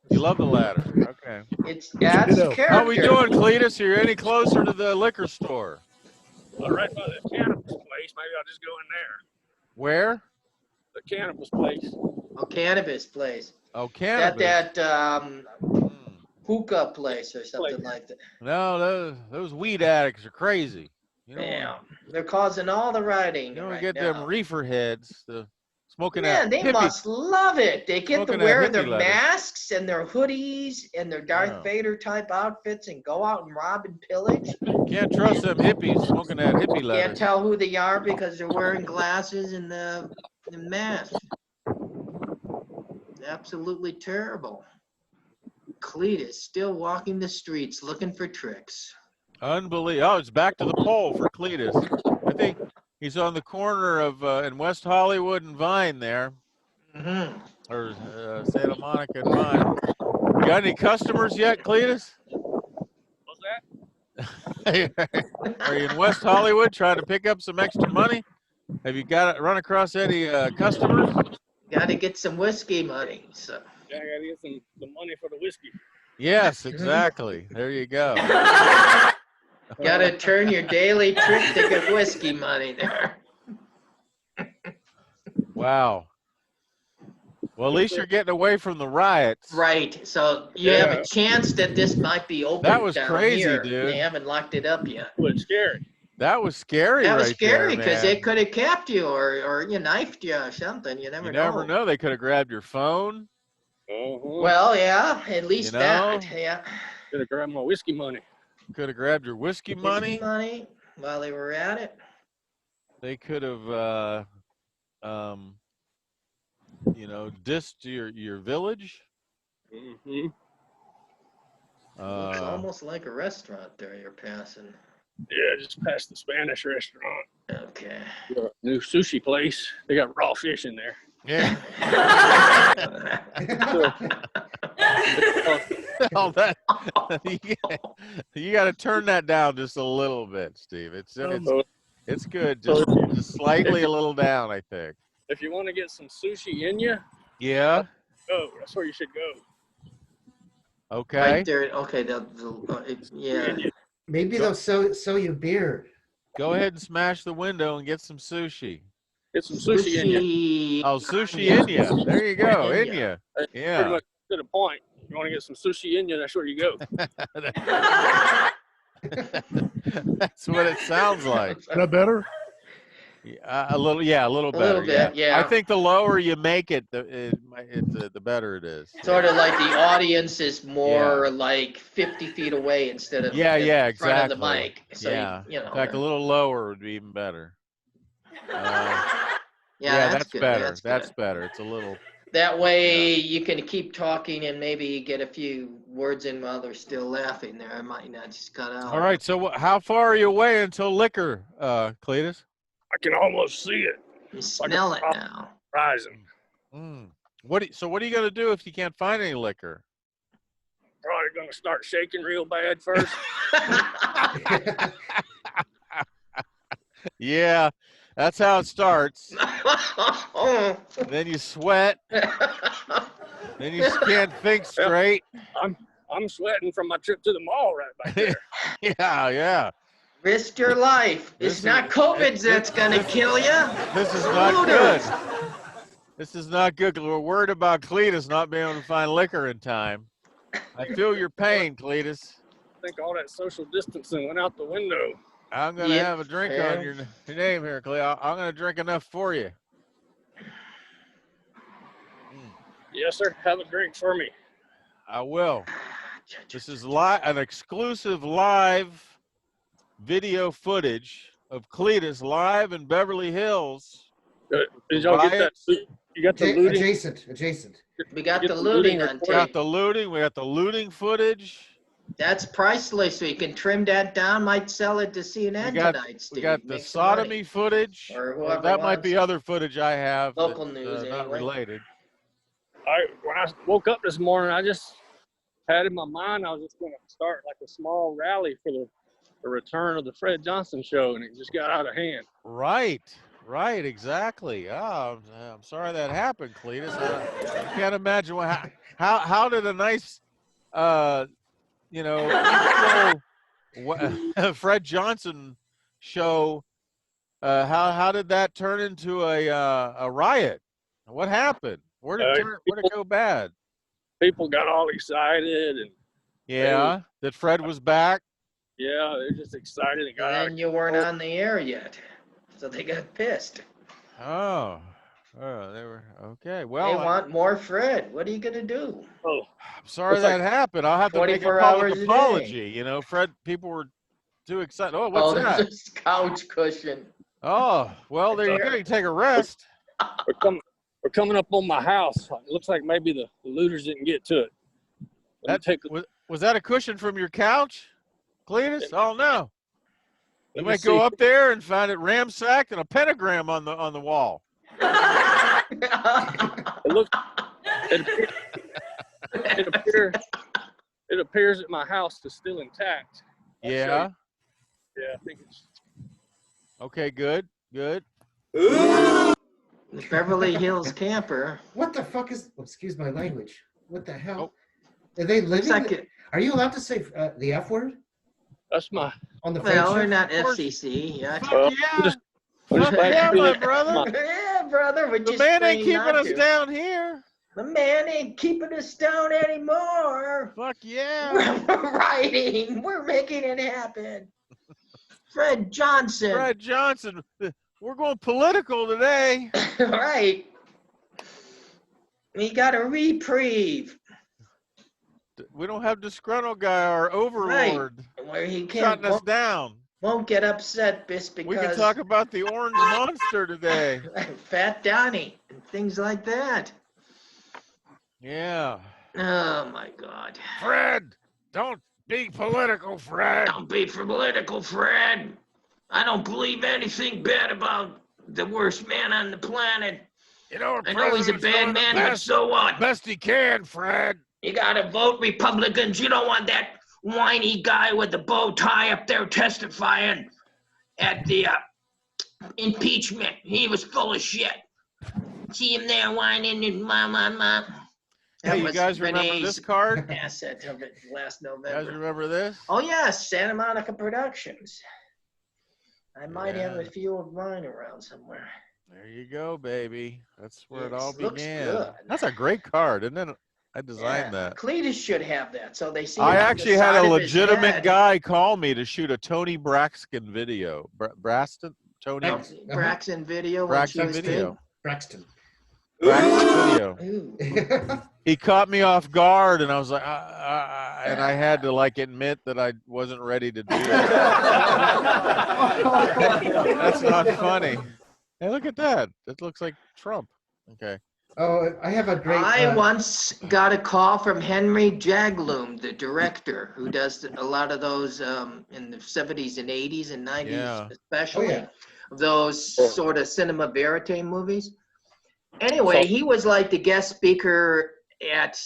You love the ladder. Okay. It adds Ditto. character. How we doing, Cletus? Are you any closer to the liquor store? Right by the cannabis place. Maybe I'll just go in there. Where? The cannabis place. Oh, cannabis place. Oh, cannabis. That Hmm. hookah place or something like that. No, those weed addicts are crazy. You know, Yeah, they're causing all the rioting you don't right get now. them reefer heads, the smoking Man, that they hippie. must love it. They get to Smoking that wear hippie their leather. masks and their hoodies and their Darth Yeah. Vader type outfits and go out and rob and pillage. Can't trust them hippies smoking that hippie leather. Can't tell who they are because they're wearing glasses and the mask. Absolutely terrible. Cletus still walking the streets looking for tricks. Unbelievable. Oh, it's back to the pole for Cletus. I think he's on the corner of in West Hollywood and Vine there, Mm-hmm. or Santa Monica and Vine. You got any customers yet, Cletus? What's that? Are you in West Hollywood trying to pick up some extra money? Have you run across any customers? Got to get some whiskey money. So Yeah, I gotta get some money for the whiskey. Yes, exactly. There you go. got to turn your daily trick to get whiskey money there. Wow. Well, at least you're getting away from the riots. Right. So you have Yeah. a chance that this might be open. That was down crazy, here. dude. They haven't locked it up yet. Well, it's scary. That was scary. That was right scary there, because man. they could have capped you or you knifed you or something. You never You know. never know. They could have grabbed your phone. Uh-huh. Well, yeah, at least You that. know? Yeah. Gotta grab my whiskey money. Could have grabbed your whiskey money. Whiskey money while they were at it. They could have, dissed your village. Mm-hmm. It's almost like a restaurant there you're passing. Yeah, just past the Spanish restaurant. Okay. The new sushi place. They got raw fish in there. Yeah. Oh, that you got to turn that down just a little bit, Steve. It's good. Just slightly a little down, I think. If you want to get some sushi in you, Yeah. go. That's where you should go. Okay. Right there. Okay. Yeah. Maybe they'll sew you beer. Go ahead and smash the window and get some sushi. Get some sushi in you. Sushi. Oh, sushi in ya. There you go. In Inya. ya. Pretty Yeah. much to the point. You want to get some sushi in you, that's where you go. That's what it sounds like. Is that better? A little, yeah, a little better. bit, yeah. I think the lower you make it, the better it is. Sort of like the audience is more like 50 feet away instead of Yeah, in yeah, front of the exactly. mic. So Yeah. you know. In fact, a little lower would be even better. Yeah, that's good. better. That's That's good. better. It's a little. That way you can keep talking and maybe get a few words in while they're still laughing there. I might not just cut out. All right. So, how far are you away until liquor, Cletus? I can almost see it You smell it now. rising. Mm. What are you going to do if you can't find any liquor? Probably gonna start shaking real bad first. Yeah, that's how it starts. Then you sweat. Then you can't think straight. I'm sweating from my trip to the mall right back there. Yeah. Risk your life. This It's is- not COVID that's gonna kill you. This is The not good. looters. This is not good. 'Cause we're worried about Cletus not being able to find liquor in time. I feel your pain, Cletus. I think all that social distancing went out the window. I'm gonna Yep, have a drink fair. on your name here, Cletus. I'm gonna drink enough for you. Yes, sir. Have a drink for me. I will. This is an exclusive live video footage of Cletus live in Beverly Hills. Did y'all get that? You got the looting? Adjacent. We got Get the the looting looting on We got tape. the looting. We got the looting footage. That's priceless. So you can trim that down. Might sell it to CNN We got- tonight, Steve. We got the Make some money. sodomy footage. Or whoever that might be wants. other footage I have. Local that's, news, not anyway. related. When I woke up this morning, I just had in my mind I was just going to start like a small rally for the return of the Fred Johnson show, and it just got out of hand. Right, exactly. Oh, I'm sorry that happened, Cletus. I can't imagine how did a nice, Fred Johnson show. How did that turn into a riot? What happened? Where did it go bad? People got all excited, and Yeah, that Fred was back. yeah, they're just excited and got out. And you weren't on the air yet, so they got pissed. Oh, they were okay. They Well, want more Fred. What are you gonna do? Oh, I'm sorry It's that like happened. I'll have to make a 24 public hours a day. apology. You know, Fred, people were too excited. Oh, what's that? There's a couch cushion. Oh, well, there you go. You can take a rest. we're coming up on my house. It looks like maybe the looters didn't get to it. Let me take a- Was that a cushion from your couch, Cletus? Oh no. You let me might go see. up there and find it ramsacked and a pentagram on the wall. It looks. It appears that my house is still intact. I'll show Yeah. you. Yeah, I think it's. Okay. Good. The Beverly Hills camper. What the fuck is? Excuse my language. What the Oh. hell? Are they Looks living? like it. Are you allowed to say the F word That's my. on the Fred Well, show? we're not course. FCC yet. Fuck yeah. just- Fuck yeah, feel my it. brother. Yeah, brother, we're The just man ain't trained keeping not us to. down here. The man ain't keeping us down anymore. Fuck yeah. We're writing. We're making it happen. Fred Johnson. Fred Johnson. We're going political today. Right. We got a reprieve We don't have disgruntled guy, our overlord, where he can't shutting us down. won't get upset just We can because talk about the orange monster today. Fat Donnie and things like that. Yeah. Oh my God. Fred, don't be political, Fred. Don't be political, Fred. I don't believe anything bad about the worst man on the planet. You know, I know he's a bad man, but so what? Best he can, Fred. You gotta vote Republicans. You don't want that whiny guy with the bow tie up there testifying at the impeachment. He was full of shit. See him there whining and ma. Hey, you guys remember this card? Asset of it last You guys November. remember this? Oh yes, Santa Monica Productions. I might have a Yeah. few of mine around somewhere. There you go, baby. That's where it Yes, all looks began. good. That's a great card, isn't it? I designed that. Cletus should have that, so they see. I the actually had side a of his legitimate head. guy call me to shoot a Tony Braxton video. Braston? Tony Braxton video. when she Braxton was video. Braxton. Braxton video. big. Ooh. He caught me off guard, and I was like, and I had to like admit that I wasn't ready to do that. That's not funny. Hey, look at that. That looks like Trump. Okay. Oh, I have a great. I once got a call from Henry Jagloom, the director, who does a lot of those in the 70s and 80s and 90s, Yeah. especially. Oh, yeah. Those sort of cinema verite movies. Anyway, he was like the guest speaker at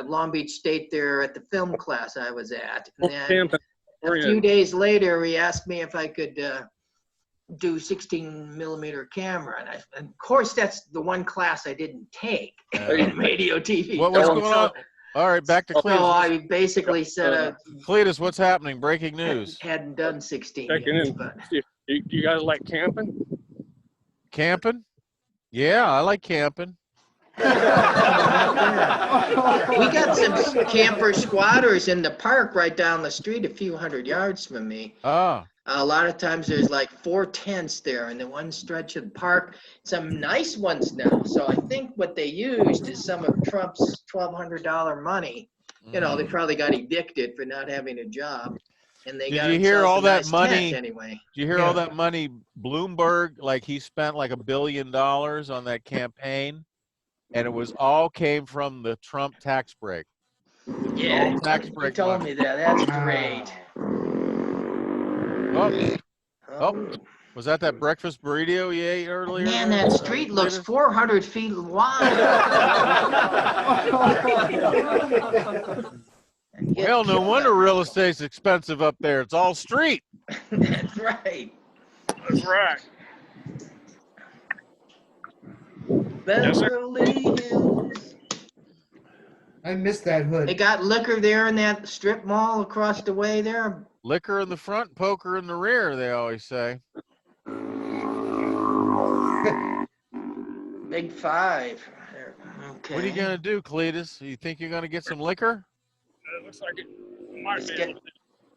Long Beach State there at the film class I was at. And then Camping. a few days later, he asked me if I could do 16 millimeter camera, and of course that's the one class I didn't take in radio TV. What's going So- on? All right, back to So Cletus. I basically said Cletus, what's happening? Breaking I news. hadn't done 16 Checking yet, in. but Do you guys like camping? Camping? Yeah, I like camping. we got some camper squatters in the park right down the street, a few hundred yards from me. Ah, A lot of times there's like 4 tents there in the one stretch of the park, some nice ones now. So I think what they used is some of Trump's $1,200 money. You know, they probably got evicted for not having a job. And they Did got you hear themselves all a that nice money? tent anyway. do you hear Yeah. all that money? Bloomberg, like he spent like $1 billion on that campaign, and it was all came from the Trump tax break. Yeah, All tax you break told money. me that. That's great. Oh, Oh. was that breakfast burrito you ate earlier? Man, there, that street looks Cletus? 400 feet wide. And get Well, no killed wonder up. real estate's expensive up there. It's all street. That's right. That's right. Yes, sir. Beverly Hills. I missed that They hood. got liquor there in that strip mall across the way there. Liquor in the front, poker in the rear, they always say. Big Five. Okay. What are you going to do, Cletus? You think you're going to get some liquor? It looks like it might He's be. getting,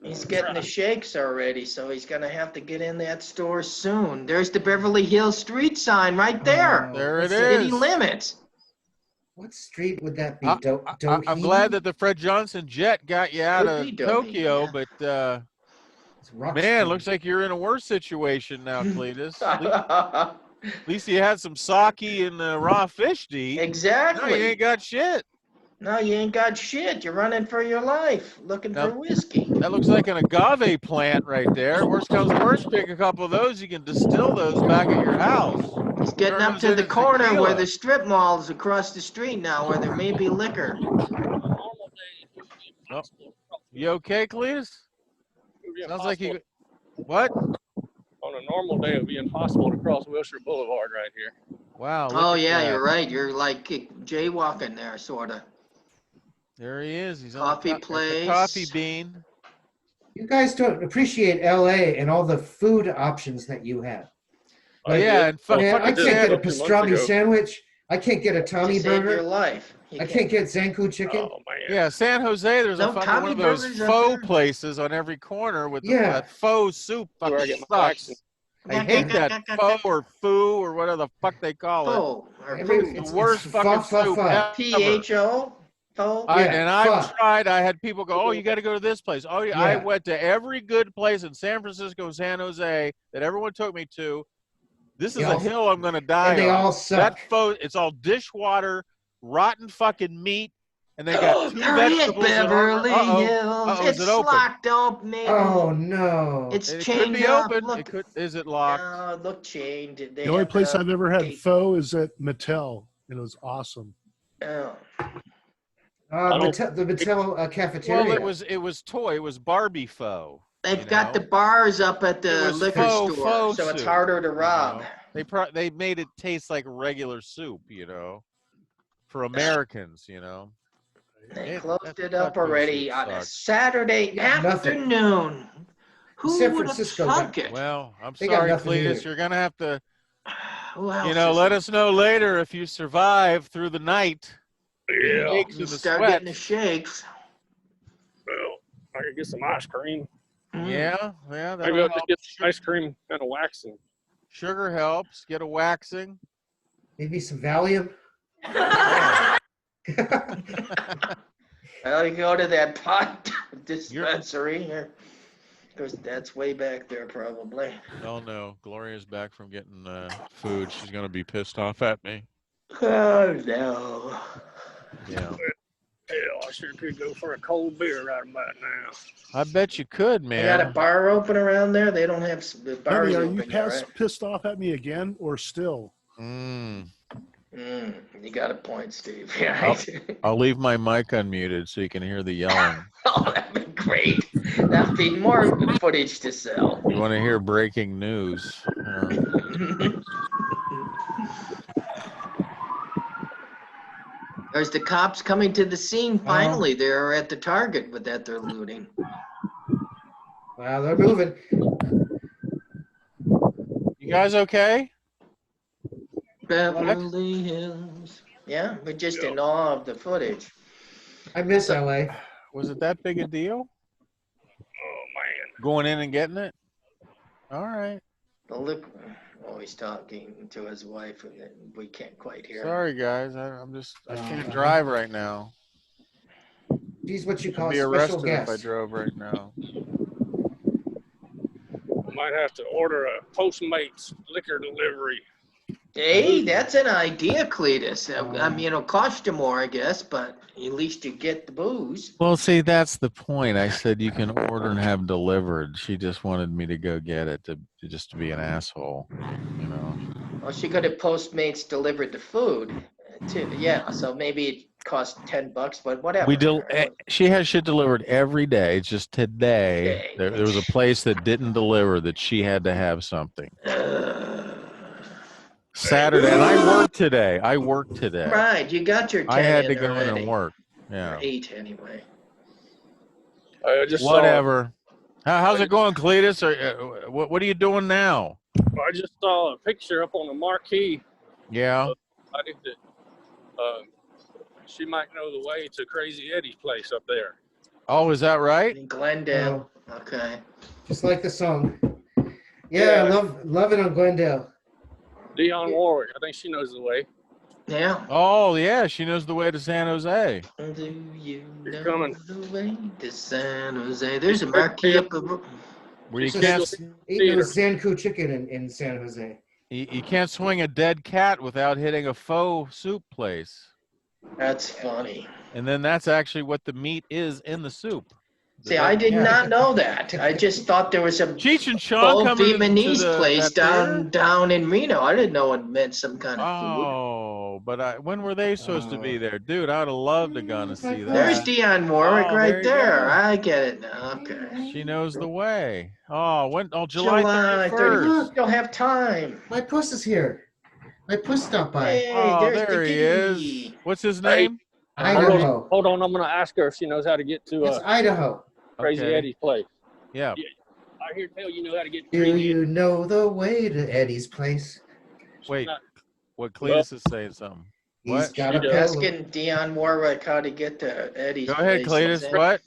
he's getting the shakes already, so he's gonna have to get in that store soon. There's the Beverly Hills street sign right there. There it City is. limits. What street would that be? I'm Doheny? glad that the Fred Johnson jet got you out Could of be Doheny, Tokyo, yeah. but It's Rock man, Street. looks like you're in a worse situation now, Cletus. At least you had some sake and raw fish to eat. No, you Exactly. ain't got shit. No, you ain't got shit. You're running for your life, looking Now- for whiskey. That looks like an agave plant right there. Worst comes to worst, pick a couple of those. You can distill those back at your house. He's getting turn up those to the into corner tequila. where the strip mall is across the street now, where there may be liquor. You okay, Cletus? Sounds like you. What? On a normal day, it would be impossible to cross Wilshire Boulevard right here. Wow. look Oh at yeah, that. you're right. You're like jaywalking there, sorta. There he is. He's Coffee on the place. coffee bean. You guys don't appreciate LA and all the food options that you have. Oh, I yeah, did. and fuck, Man, I fucking can't get a 2 months pastrami ago. sandwich. I can't get a Tommy To save your burger. life. You I can't get Zanku chicken. Oh man. yeah, San Jose. There's No a fucking Tommy one of those burgers up faux there? places on every corner with Yeah. that faux soup. Where I Fucking get my waxing. sucks. I hate that faux or foo or whatever the fuck they call it. Pho or Every- pho. it's- The worst fucking soup ever. P-H-O? Pho? Yeah, And I've fuck. tried. I had people go, "Oh, you got to go to this place." Oh, yeah. I Yeah. went to every good place in San Francisco, San Jose that everyone took me to. This is They a all- hill I'm going to die And they on. all That suck. faux, it's all dishwater, rotten fucking meat, and they got two Hurry it, vegetables. that aren't- Beverly Uh-oh. Hills. Uh-oh, is It's it open? locked up, man. Oh no. It's It could chained be up. open. Look. It could. Is it locked? No, look chained. They The only have place the- I've ever had gate. pho is at Mattel, and it was awesome. Oh. The Mattel cafeteria. Well, it was toy. It was Barbie faux. They've You got know? the bars up at It the was liquor faux store, so it's soup, harder to you rob. know? They made it taste like regular soup, you know, for Americans, you know. They It- closed that- it that up food already soup on a sucks. Saturday Yeah, nothing. afternoon. Who San would have Francisco thunk got- it? Well, I'm They got sorry, nothing Cletus. either. You're gonna have to, Who else you know, is let it? us know later if you survive through the night. Yeah. Shakes You in the start sweat. getting the shakes. Well, I could get some ice cream. Mm. Yeah, yeah. Maybe that'll I'll just help. get some ice cream and a waxing. Sugar helps. Get a waxing. Maybe some Valium. Well, you go to that pot dispensary here. Because that's way back there, probably. Oh no, Gloria's back from getting food. She's gonna be pissed off at me. Oh, no. Yeah. Hell, I sure could go for a cold beer right about now. I bet you could, They got a man. bar open around there? They don't have the bars Honey, are open you yet, right? pissed off at me again or still? You got a point, Steve. Yeah, right. I'll leave my mic unmuted so you can hear the yelling. Oh, that'd be great. That'd be more footage to sell. You want to hear breaking news? There's the cops coming to the scene. Finally, they're at the target with that they're looting. Wow, they're moving. You guys okay? Beverly Hills. Yeah, we're just in awe of the footage. I miss LA. Was it that big a deal? Oh man. Going in and getting it? All right. But look, oh, he's talking to his wife, and then we can't quite hear him. Sorry, guys. I can't drive right now. She's what you call I'd a be special arrested if I guest. drove right now. Might have to order a Postmates liquor delivery. Hey, that's an idea, Cletus. I mean, it'll cost you more, I guess, but at least you get the booze. Well, see, that's the point. I said you can order and have delivered. She just wanted me to go get it to just to be an asshole, you know. Well, she could have Postmates delivered the food, too. Yeah, so maybe it cost $10, but whatever. She has shit delivered every day. It's just today Day. there was a place that didn't deliver that she had to have something. Saturday, and I worked today. Right, you got your 10 I had to in go in already. and work. Or Yeah. 8 anyway. I just Whatever. How's it going, Cletus? What are you doing now? I just saw a picture up on the marquee. Yeah. I think that she might know the way to Crazy Eddie's place up there. Oh, is that right? In Glendale. Okay. Just like the song. Yeah, Yeah. love it on Glendale. Dionne Warwick, I think she knows the way. Yeah. Oh, yeah. She knows the way to San Jose. Do you You're know coming. the way to San Jose? There's a marquee up the Where you Just can't eating a Zanku chicken in San Jose. you can't swing a dead cat without hitting a faux soup place. That's funny. And then that's actually what the meat is in the soup. See, I did not know that. I just thought there was a Cheech and Chong full coming into Vietnamese the, place that theater? down in Reno. I didn't know it meant some kind of food. Oh, but when were they supposed to be there? Dude, I would have loved to gone to see There's that. Dionne Warwick Oh, right there you there. go. I get it now. Okay. She knows the way. Oh, July July 31st. Still have time. My puss is here. My puss stopped by. Hey, Oh, there's there the he kitty. is. What's his Hey. name? Idaho. Hold on, I'm gonna ask her if she knows how to get to It's Idaho. Crazy Okay. Eddie's place. Yeah. I hear tell you know how to get to Do Crazy you know the way to Eddie's place? Eddie's. Wait. Not- What Cletus is saying something. He's What? got a She pillow. Asking Dionne Warwick how to get to Eddie's Go ahead, place. Cletus. What?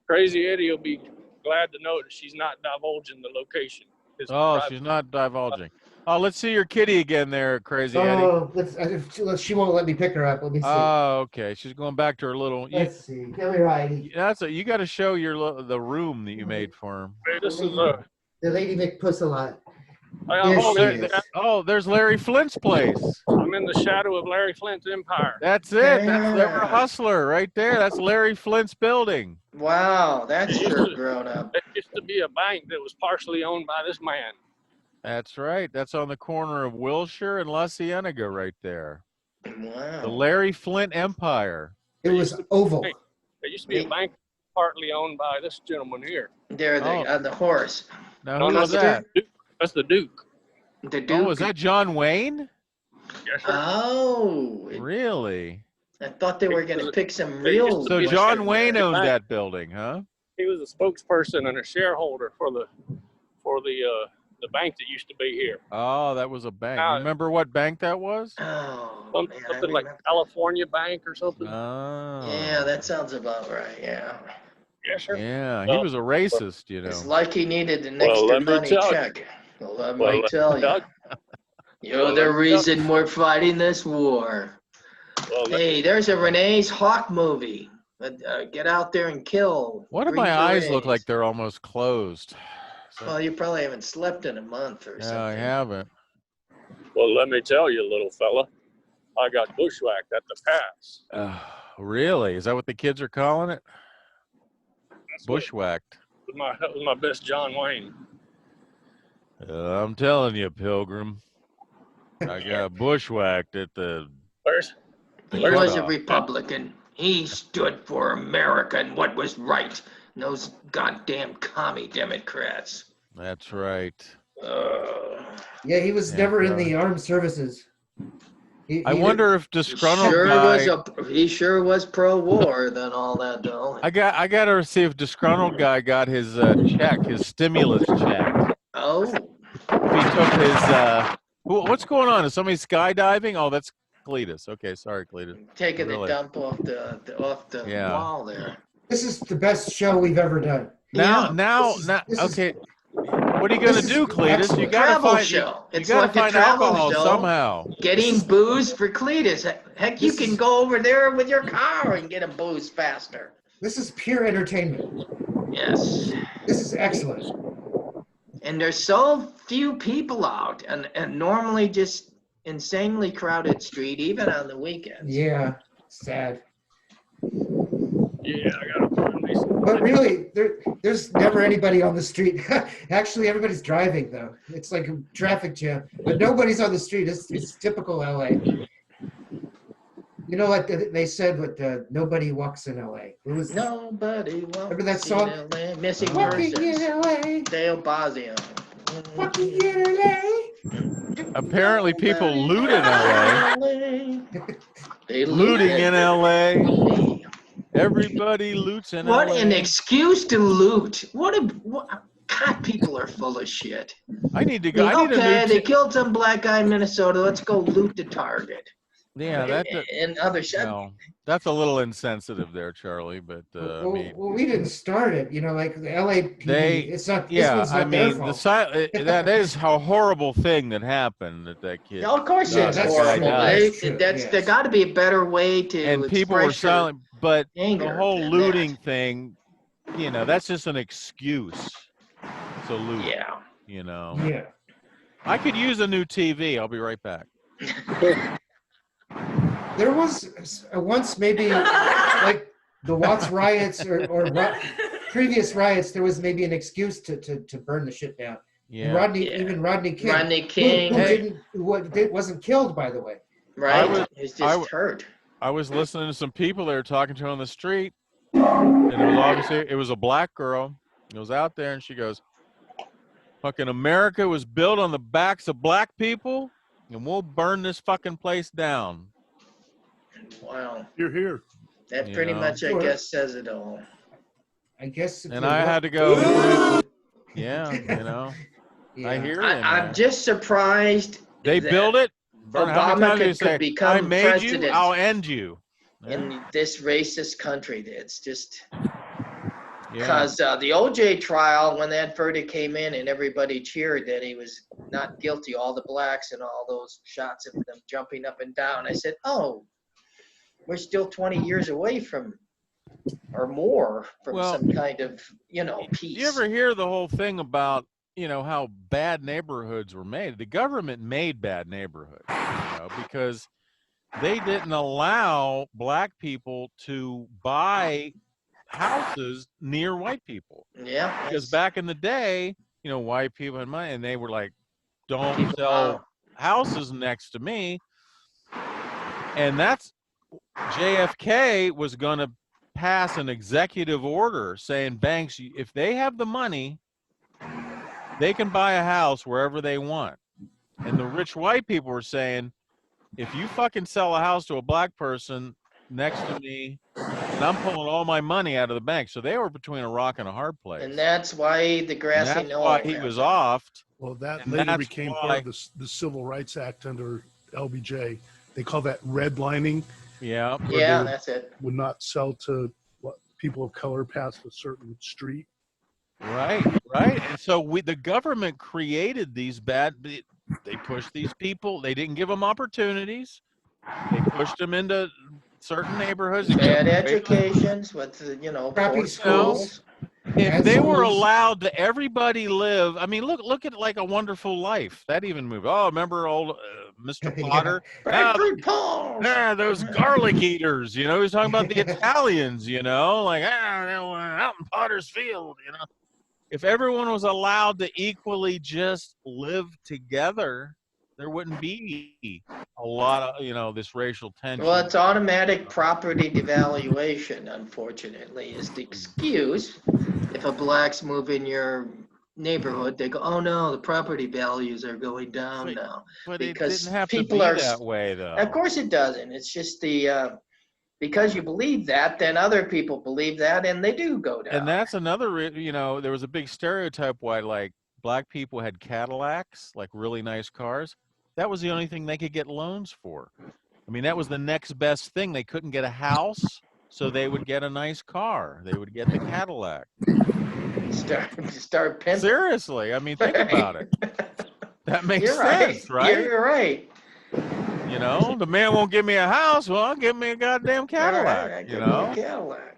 Crazy Eddie will be glad to know that she's not divulging the location. His Oh, private- she's not divulging. Oh, let's see your kitty again there, Crazy Eddie. Oh, she won't let me pick her up. Let me see. Oh, okay. She's going back to her little. Let's see. Come here, Heidi. You got to show the room that you made for him. Hey, this is The lady McPuss-a-lot. Yes, she is. There's Larry Flint's place. I'm in the shadow of Larry Flint's empire. That's it. That's Yeah. the Hustler right there. That's Larry Flint's building. Wow, that's sure grown up. It used to be a bank that was partially owned by this man. That's right. That's on the corner of Wilshire and La Cienega right there. The Wow. Larry Flint Empire. It was oval. There used to be a bank partly owned by this gentleman here. There, on the horse. Now, No, who no, was that? That's the Duke. The Duke. Oh, is that John Wayne? Yes, sir. Oh, Really? I thought they were going to pick some They used real. to So be John Wayne Larry owned Flint. that building, huh? He was a spokesperson and a shareholder for the bank that used to be here. Oh, that was a bank. Now- Remember what bank that was? Oh, man, I Something like remember. California Bank or something. Oh. Yeah, that sounds about right. Yeah. Yes, sir. Yeah, he was a racist, you It's know. like he needed an Well, extra let me money tell you. check. Well, let Well, me let tell me you. tell You're Well, the let me tell reason we're fighting this war. Well, Hey, there's a Renee's Hawk movie. Get out there and kill. Why do Green my eyes look Berets. like they're almost closed? Well, you probably haven't slept in a month or Yeah, something. I haven't. well, let me tell you, little fella. I got bushwhacked at the pass. Really? Is that what the kids are calling it? That's what- Bushwhacked. That was my best John Wayne. I'm telling you, Pilgrim. I got bushwhacked at the. Where's He Where's was the- a Republican. He stood for America and what was right. And those goddamn commie Democrats. That's right. Yeah, he was Yeah, never in brother. the armed services. I wonder if disgruntled Sure guy. he sure was pro-war than all that though. I got to see if disgruntled guy got his check, his stimulus check. Oh, If he took his what's going on? Is somebody skydiving? Oh, that's Cletus. Okay, sorry, Cletus. taking Really? a dump off the Yeah. wall there. This is the best show we've ever done. Now, Yeah. now, This is- now this is- okay. What are you gonna this is do, Cletus? You excellent. gotta Travel find. show. You It's gotta like a find travel alcohol show. somehow. Getting booze for Cletus. Heck, you This can is- go over there with your car and get a booze faster. This is pure entertainment. Yes. This is excellent. And there's so few people out, and normally just insanely crowded street, even on the weekends. Yeah, sad. Yeah, I gotta find me some. But really, there's never anybody on the street. Actually, everybody's driving though. It's like a traffic jam, but nobody's on the street. It's typical LA. You know what they said? What nobody walks in LA. It was Nobody wants Remember that song? LA. Missing walking in persons. LA. Dale Bosio. Walking in LA. Apparently, people loot in LA. They Looting in LA. LA. Everybody loots in What LA. an excuse to loot. God, people are full of shit. I need to go. I need Okay, a they new. killed some black guy in Minnesota. Let's go loot the Target. Yeah, that. And other shit. No, that's a little insensitive there, Charlie. But I mean, Well, we didn't start it. You know, like the LAPD. It's not. This yeah, one's not I their mean, fault. that is a horrible thing that happened that kid. Of course, Yeah, it's that's horrible. true. That's true, There yes. got to be a better way to. And people were express your silent, but anger the whole than looting that. thing, that's just an excuse to loot. Yeah. Yeah. I could use a new TV. I'll be right back. There was once maybe like the Watts riots or previous riots. There was maybe an excuse to burn the shit down. Yeah. Even Rodney King. Rodney King, who wasn't killed, by the way. right? He's just hurt. I was listening to some people they were talking to on the street, and it was a black girl. It was out there, and she goes, "Fucking America was built on the backs of black people, and we'll burn this fucking place down." Wow. You're here. That You pretty know. much, I Sure. guess, says it all. I guess. And I had to go. Yeah, I Yeah. hear it. I'm just surprised They that build it. How many Obama times do you could say, become I made president you, I'll end you. in this racist country. It's just Yeah. because the OJ trial, when that verdict came in and everybody cheered that he was not guilty, all the blacks and all those shots of them jumping up and down, I said, oh, we're still 20 years away from, or more, from Well, some kind of, peace. You ever hear the whole thing about, how bad neighborhoods were made? The government made bad neighborhoods, because they didn't allow black people to buy houses near white people. Yeah. Because back in the day, white people had money, and they were like, don't People- sell houses next to me. And that's JFK was going to pass an executive order saying banks, if they have the money, they can buy a house wherever they want. And the rich white people were saying, if you fucking sell a house to a black person next to me, and I'm pulling all my money out of the bank. So they were between a rock and a hard place. And that's why the And grassy that's knoll. why he was offed. Well, that And later that's became why- part of the Civil Rights Act under LBJ. They call that redlining. Yeah. Yeah, they that's it. would not sell to people of color past a certain street. Right. And so the government created these they pushed these people. They didn't give them opportunities. They pushed them into certain neighborhoods. Bad educations with, Crappy poor schools. If they were Schools. allowed to everybody live, I mean, look at like A Wonderful Life. That even moved. Oh, remember old Mr. Yeah. Potter? Factory Paws. Those garlic eaters, he was talking about the Italians, like, out in Potter's Field, If everyone was allowed to equally just live together, there wouldn't be a lot of, this racial tension. Well, it's automatic property devaluation, unfortunately, is the excuse. If a black's moving your neighborhood, they go, oh no, the property values are going down But- now. But Because it didn't have to be people are that way, though. Of course it doesn't. It's just because you believe that, then other people believe that, and they do go down. And that's another, there was a big stereotype why like black people had Cadillacs, like really nice cars. That was the only thing they could get loans for. I mean, that was the next best thing. They couldn't get a house, so they would get a nice car. They would get the Cadillac. Start pimping. Seriously, I mean, think about it. That makes You're sense, right? You're right. The man won't give me a house. Well, give me a goddamn Cadillac. All right, give me a Cadillac.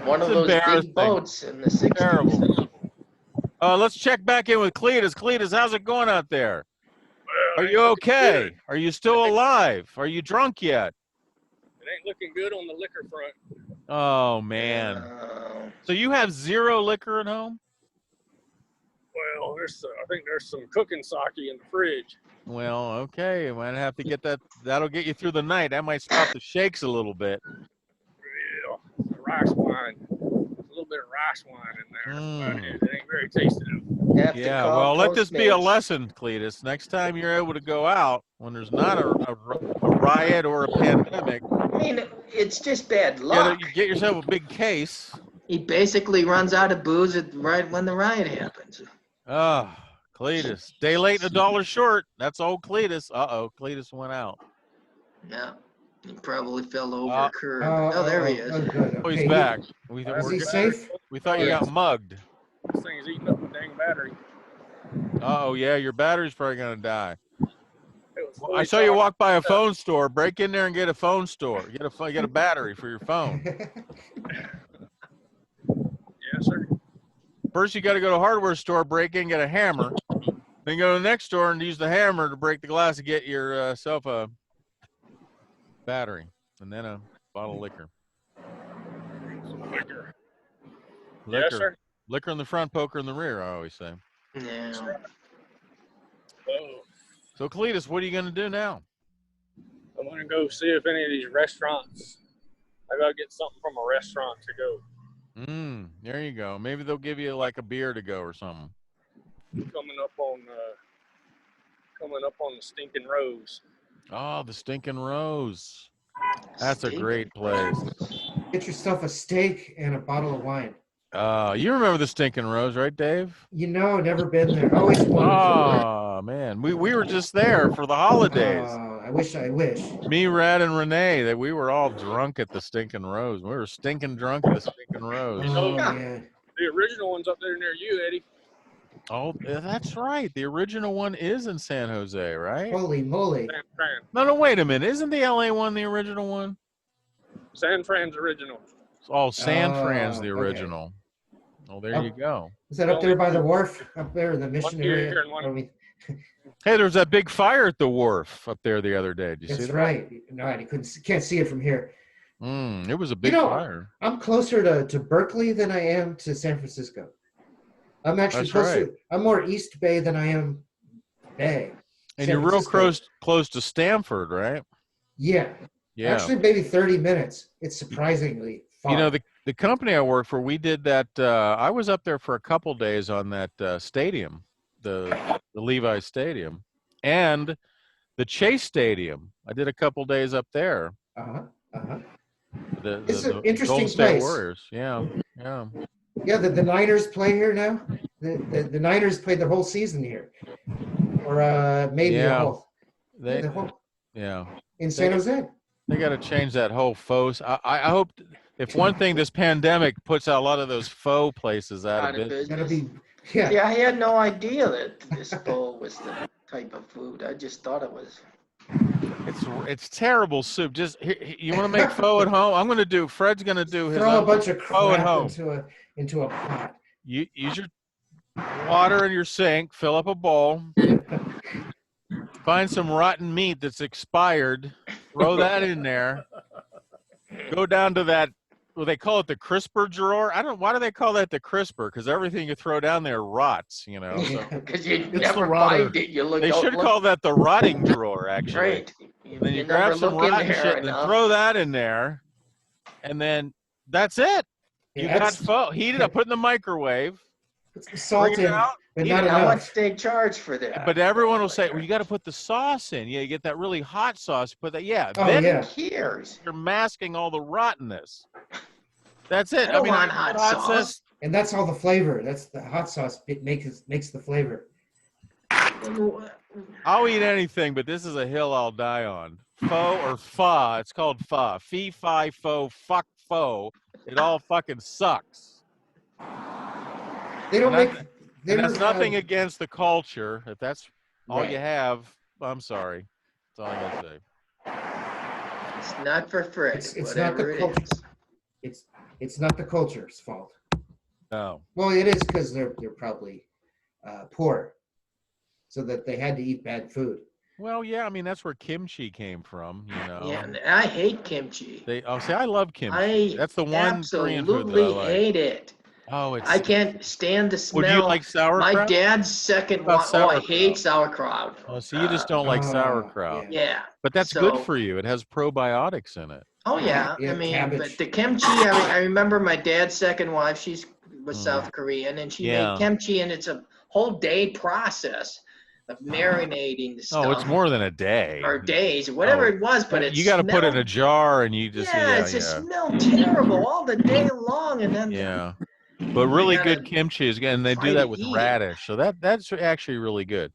One of It's those embarrassing. big boats in the 60s. Terrible. Let's check back in with Cletus. Cletus, how's it going out there? Are you okay? Are you still alive? Are you drunk yet? It ain't looking good on the liquor front. Oh man. So you have zero liquor at home? Well, I think there's some cooking sake in the fridge. Well, okay. Might have to get that. That'll get you through the night. That might stop the shakes a little bit. Yeah, the rice wine. There's a little bit of rice wine in there. But it ain't very tasty though. Have to Yeah. call Well, let this be a Postmates. lesson, Cletus. Next time you're able to go out when there's not a riot or a pandemic, I mean, it's just bad luck. you get yourself a big case. He basically runs out of booze right when the riot happens. Oh, Cletus. Day late and a dollar short. That's old Cletus. Uh-oh, Cletus went out. Yeah, he probably fell over Uh, a curb. Oh, there he is. Good. Oh, he's Okay, back. We, Is he safe? we thought you got mugged. This thing's eating up the dang battery. Uh-oh, yeah, your battery's probably going to die. It was Well, I saw you walk by a phone store. Break in there and get a phone store. Get a battery for your phone. Yes, sir. First, you got to go to a hardware store, break in, get a hammer. Then go to the next store and use the hammer to break the glass to get yourself a battery. And then a bottle of liquor. Some liquor. Liquor. Yes, sir. Liquor in the front, poker in the rear, I always say. Yeah. Oh, So, Cletus, what are you going to do now? I'm gonna go see if any of these restaurants. I gotta get something from a restaurant to go. There you go. Maybe they'll give you like a beer to go or something. Coming up on the Stinking Rose. Oh, the Stinking Rose. That's a Steak. great place. Get yourself a steak and a bottle of wine. You remember the Stinking Rose, right, Dave? Never been there. Always wanted Oh, man. We were just there for the holidays. I wish. Me, Rad, and Renee, that we were all drunk at the Stinking Rose. We were stinking drunk at the Stinking Rose. Oh, Yeah. man. The original one's up there near you, Eddie. Oh, that's right. The original one is in San Jose, right? Holy moly. San Fran. No, wait a minute. Isn't the LA one the original one? San Fran's original. Oh, San Fran's Oh, the okay. original. Oh, there Oh. you go. Is that up there by the wharf? Up there in the mission here area? and one- I mean, Hey, there was that big fire at the wharf up there the other day. Did you see that's that? right. No, you can't see it from here. It was a big know, fire. I'm closer to Berkeley than I am to San Francisco. I'm actually That's closer. right. I'm more East Bay than I am Bay. And San you're real Francisco. close to Stanford, right? Yeah. Yeah. Actually, maybe 30 minutes. It's surprisingly far. You know, the company I work for, we did that. I was up there for a couple days on that stadium, the Levi Stadium, and the Chase Stadium. I did a couple days up there. Uh-huh. Uh-huh. The It's an interesting Golden State place. Warriors. Yeah. Yeah, the Niners play here now. The Niners played the whole season here, or maybe Yeah. a whole. They, the whole yeah. in San Jose. They got to change that whole faux. I hope if one thing this pandemic puts a lot of those faux places out of business. Gotta be. Yeah. Yeah, I had no idea that this bowl was the type of food. I just thought it was. It's terrible soup. Just you want to make pho at home? Fred's gonna do his Throw a own bunch of pho at crap home. into a pot. You use your water in your sink, fill up a bowl, find some rotten meat that's expired, throw that in there. Go down to that. Well, they call it the crisper drawer. Why do they call that the crisper? Because everything you throw down there rots. You know. So Because you the never rotter. find it. You look. they should call that the rotting drawer. Actually. Right. You, Then you never grab some look in rotten there shit and then enough. throw that in there, and then that's it. You Yeah, got that's- pho. Heat it up, put it in the microwave, Put some salt Bring it in, out. but Eat not it. How enough. much they charge for that? But everyone will say, well, you got to put the sauce in. Yeah, you get that really hot sauce. Put that. Yeah. Oh, Then yeah. Who cares? you're masking all the rottenness. That's it. I don't want I hot put sauce. And that's all the flavor. That's the hot sauce. It makes the flavor. I'll eat anything, but this is a hill I'll die on. Pho or pho. It's called pho. Fee, fi, fo, fuck, pho. It all fucking sucks. They don't And make. And that's nothing against the culture. If that's all Right. you have, I'm sorry. That's all I gotta say. It's not for Fred, It's not the whatever it culture. is. It's not the culture's fault. No. Well, it is because they're probably poor, so that they had to eat bad food. Well, yeah, I mean that's where kimchi came from, you know. Yeah, and I hate kimchi. See, I love kimchi. I That's the one Korean food that I absolutely like. hate it. Oh, it's. I can't stand the smell. Would you like sauerkraut? My dad's second What one. about Oh, I sauerkraut? hate sauerkraut. Oh, so you just don't like Oh, sauerkraut. Yeah. But that's good So- for you. It has probiotics in it. Oh yeah. Yeah, I mean, cabbage. but the kimchi. I remember my dad's second wife. She was South Korean, and she Yeah. made kimchi, and it's a whole day process of marinating the stuff. Oh, it's more than a day. Or days, whatever Oh. it was, but it You got to put it in a smelled- jar and you just Yeah, it just smelled terrible all the day long, and then Yeah. But really gotta good kimchi is good, and they try do to that with eat it. radish. So that's actually really good.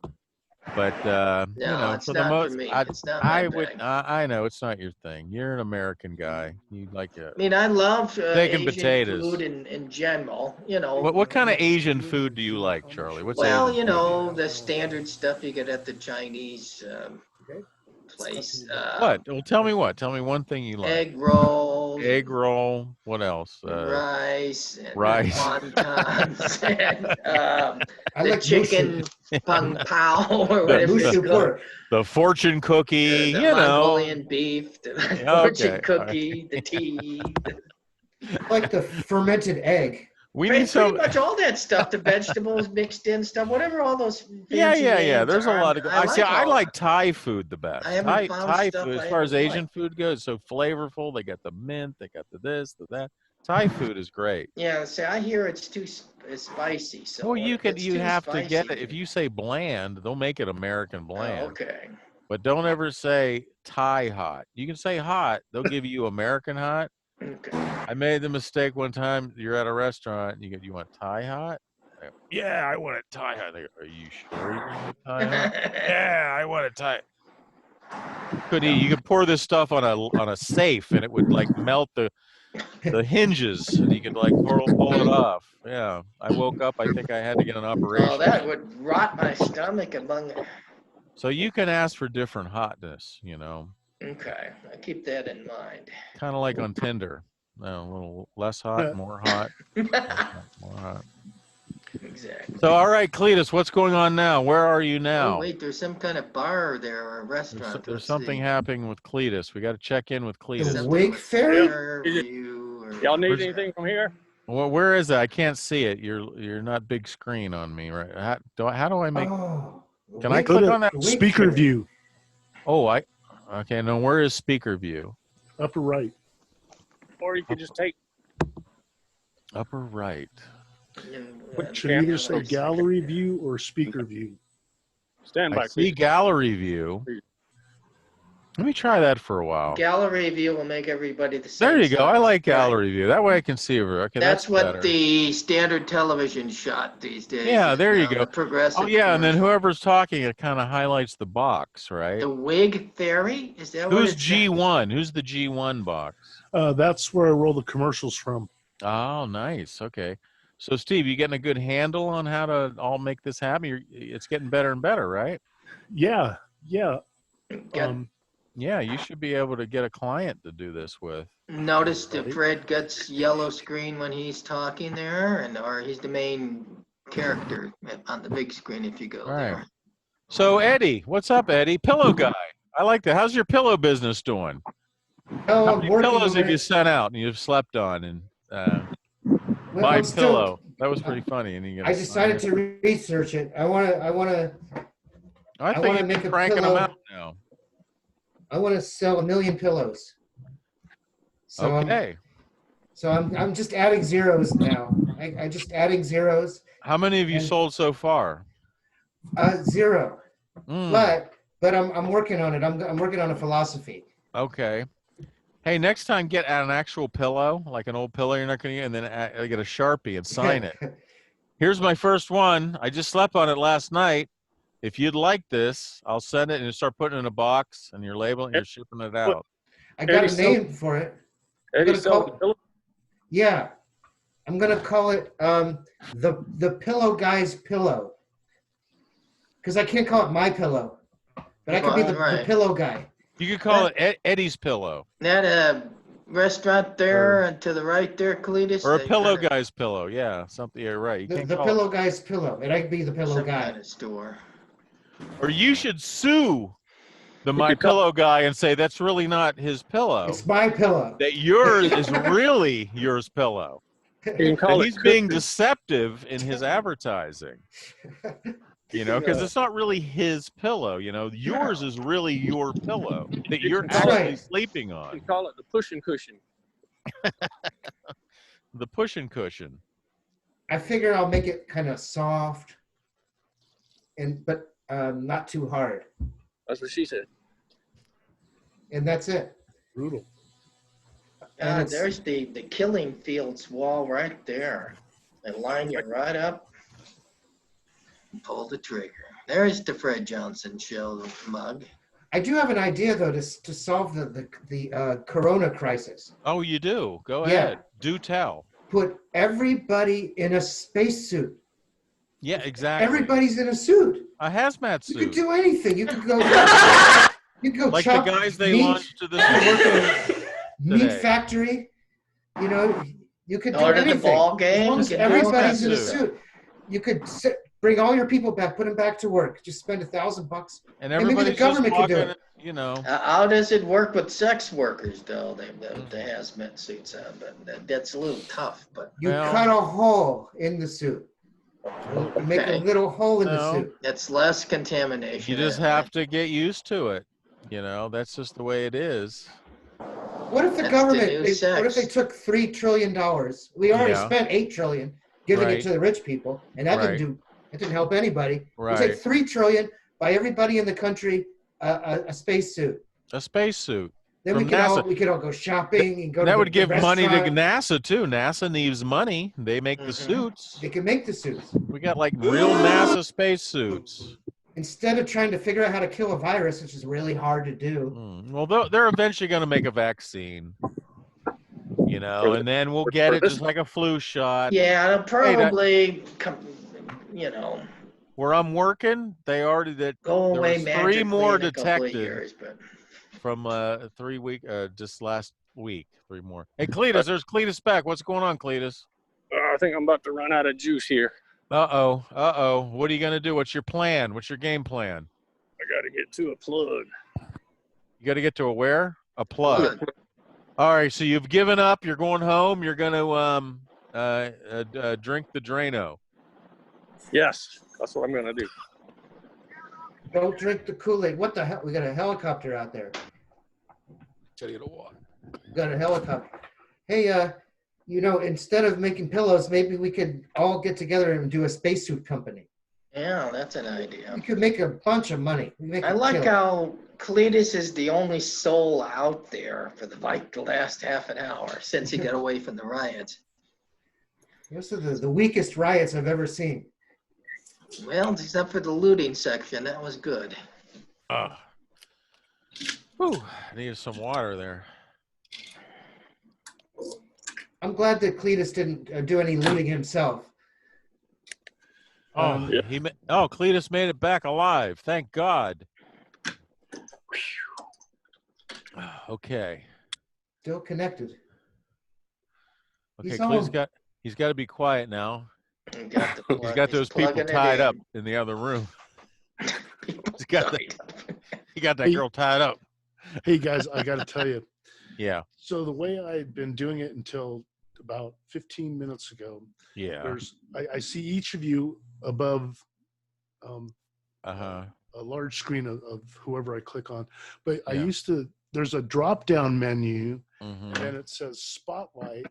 But you No, know, it's for the not for most, me. It's not my I would. bag. I know it's not your thing. You're an American guy. You like it. I mean, I love Steak and Asian potatoes. food in general. You know. What kind of Asian food do you like, Charlie? What's Well, Asian you food? know, the standard stuff you get at the Chinese place. What? Well, tell me what. Tell me one thing you like. Egg rolls. Egg roll. What else? Rice. And rice. wontons. And I the like chicken pang pao or The whatever it's mushu called. pork. The fortune cookie. The you know. Mongolian beef, the Okay, fortune all right. cookie, the tea. I like the fermented egg. We Pretty need some. much all that stuff, the vegetables mixed in stuff, whatever all those. Yeah. fancy names There's a are, lot of. I see. I all like that. Thai food the best. I haven't found Thai stuff food, as I far as haven't Asian food goes, so flavorful. They got the mint. They got the this, the that. Thai food is great. Yeah, see, I hear it's too spicy. So Well, you if could. it's You too have to get spicy- it. If you say bland, they'll make it American Oh, bland. okay. But don't ever say Thai hot. You can say hot. They'll give you American hot. Okay. I made the mistake one time. You're at a restaurant. And you want Thai hot? I go, yeah, I want it Thai hot. They go, are you sure you want it Thai hot? Yeah, I want it Thai. You could pour this stuff on a safe, and it would like melt the hinges, and you could like pull it off. Yeah, I woke up. I think I had to get an operation. Oh, that would rot my stomach among. So you can ask for different hotness. You know. Okay, I keep that in mind. Kind of like on Tinder. No, a little less hot, more hot, more hot. Exactly. So, all right, Cletus, what's going on now? Where are you Oh, now? wait, there's some kind of bar there or a restaurant. There's Let's something see. happening with Cletus. We got to check in with The Cletus. Something Wig with Fairy? Fairview or- Y'all need Where's- anything from here? Well, where is it? I can't see it. You're not big screen on me, right? How do I make? Oh, Can I Wig- click Go to on that? Wig Speaker Fairy. view, Oh, okay. No, where is speaker view? upper right. Or you could just take Upper right. What should either say gallery view or speaker view? standby. I see gallery view. Let me try that for a while. Gallery view will make everybody the same. There you go. I size. like Right. gallery view. That way I can see over. Okay, That's what better. the standard television shot these days. Yeah, is there you now, go. the Progressive. Oh yeah, and then commercial. whoever's talking, it kind of highlights the box, right? The Wig Theory? Is that what Who's it's G1? Who's the G1 box? That's where I roll the commercials from. Oh, nice. Okay. So, Steve, you getting a good handle on how to all make this happen? It's getting better and better, right? Yeah. Got- Yeah, you should be able to get a client to do this with. Notice that Fred gets yellow screen when he's talking there, or he's the main character on the big screen if you go All right. there. So, Eddie, what's up, Eddie? Pillow guy. I like that. How's your pillow business doing? Oh, How I'm many working pillows on have you it. sent out and you've slept on? And Well, my I'm still- pillow. That was pretty funny. And you I decided to research it. I want I I think wanna you've been make a cranking them pillow. out now. to sell 1 million pillows. So I'm- Okay. So I'm just adding zeros now. I just adding zeros. How many have you And- sold so far? 0. Mm, But I'm working on it. I'm working on a philosophy. okay. Hey, next time get an actual pillow, like an old pillow you're not going to use, and then get a Sharpie and sign it. Here's my first one. I just slept on it last night. If you'd like this, I'll send it and you start putting it in a box and you're labeling and you're shipping it out. I got a Eddie name for it. Eddie gonna sells call- pillows. Yeah, I'm gonna call it the Pillow Guy's Pillow, because I can't call it my pillow, but I could be the Right. Pillow Guy. You could call it Eddie's Pillow That restaurant there and to the right there, Cletus. or a they pillow kinda- guy's pillow. Yeah, something. You're right. You The, can't the call Pillow Guy's Pillow, and I could be the Pillow Some Guy. kind of store. it. Or you should sue the You My could call- Pillow guy and say that's really not his pillow. It's my pillow. That yours is really yours pillow. You can That call it he's being cushion. deceptive in his advertising. You know, because it's not really his pillow. You know, yours is really your pillow that you're That's actually right. sleeping You on. can call it the pushing cushion. The pushing cushion. I figure I'll make it kind of soft, but not too hard, That's what she said. and that's it. Brutal. And God, it's- there's the Killing Fields wall right there. They line you right up. Pull the trigger. There's the Fred Johnson show mug. I do have an idea though to solve the Corona crisis. Oh, you do? Go Yeah. ahead. Do tell. Put everybody in a spacesuit. Yeah, exactly. Everybody's in a suit. A hazmat You could suit. do anything. You could go. You could go Like the chop guys they meat, launched to work in this. a meat today. factory. You know, you could do Or to the anything. ball As game. long as you can do everybody's in a that. suit, you could bring all your people back, put them back to work. Just spend $1,000. And maybe the everybody's just government could do walking, it. you know. How does it work with sex workers, though? The Mm. hazmat suits on, but that's a little tough. But You Well- cut a hole in the suit. You make a Okay. little hole in the No. suit. that's less contamination. You just that way. have to get used to it. You know, that's just the way it is. What if the That's the government? new What if sex. they took $3 trillion? We already Yeah. spent $8 trillion giving Right. it to the rich people, and that Right. didn't help anybody. We Right. take $3 trillion, buy everybody in the country a spacesuit. A spacesuit. Then From we NASA. could all go shopping and go to That the would give money to restaurant. NASA too. NASA needs money. They make the Mhm. suits. They can make the suits. We got like real NASA spacesuits. Instead of trying to figure out how to kill a virus, which is really hard to do. Well, they're eventually going to make a vaccine. You know, and then we'll get it just like a flu shot. Yeah, it'll probably come. You know, Where I'm working, they already that go There away was magically three more in a couple of detected. years, but from 3 week just last week, 3 more. Hey, Cletus, there's Cletus back. What's going on, Cletus? I think I'm about to run out of juice here. Uh-oh. What are you going to do? What's your plan? What's your game plan? I got to get to a plug. You got to get to a where? A plug. Plug. All right, so you've given up. You're going home. You're going to drink the Drano. Yes, that's what I'm going to do. Don't drink the Kool-Aid. What the hell? We got a helicopter out there. Tell you to what? We got a helicopter. Hey, instead of making pillows, maybe we could all get together and do a spacesuit company. Yeah, that's an idea. We could make a bunch of money. We make I a like killing. how Cletus is the only soul out there for the last half an hour since he got away from the riots. Those are the weakest riots I've ever seen. Well, except for the looting section, that was good. Whew, I needed some water there. I'm glad that Cletus didn't do any looting himself. Oh, Yeah. Cletus made it back alive. Thank God. Okay. Still connected. Okay, He's Cletus home. he's got to be quiet now. He got the He's plug- got those people plugging it tied in. up in the other room. People He's got tied up. He got that girl tied up. Hey guys, I got to tell you. Yeah. So the way I had been doing it until about 15 minutes ago, Yeah. I see each of you above Uh-huh. a large screen of whoever I click on. But Yeah. there's a drop down menu Mhm. and it says spotlight.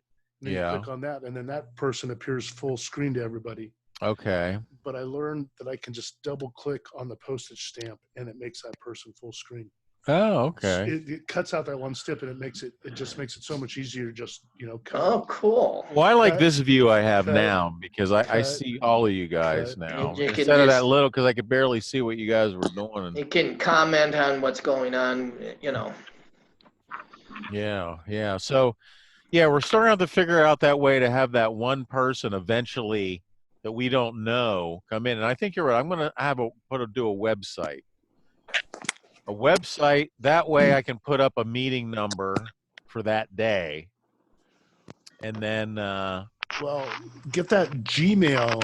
And then Yeah. you click on that, and then that person appears full screen to everybody. Okay. But I learned that I can just double click on the postage stamp, and it makes that person full screen. Oh, okay. It cuts out that one step, and it just makes it so much easier to just, cut. Oh, cool. Well, I like Cut, this view I have cut, now because I cut, see all of you guys cut. now You can instead of that just- little because I could barely see what you guys were doing. And You can comment on what's going on, yeah. So, yeah, we're starting to have to figure out that way to have that one person eventually that we don't know come in. And I think you're right. I'm going to do a website. A website. That way I can put up a meeting number for that day. And then, Well, get that Gmail.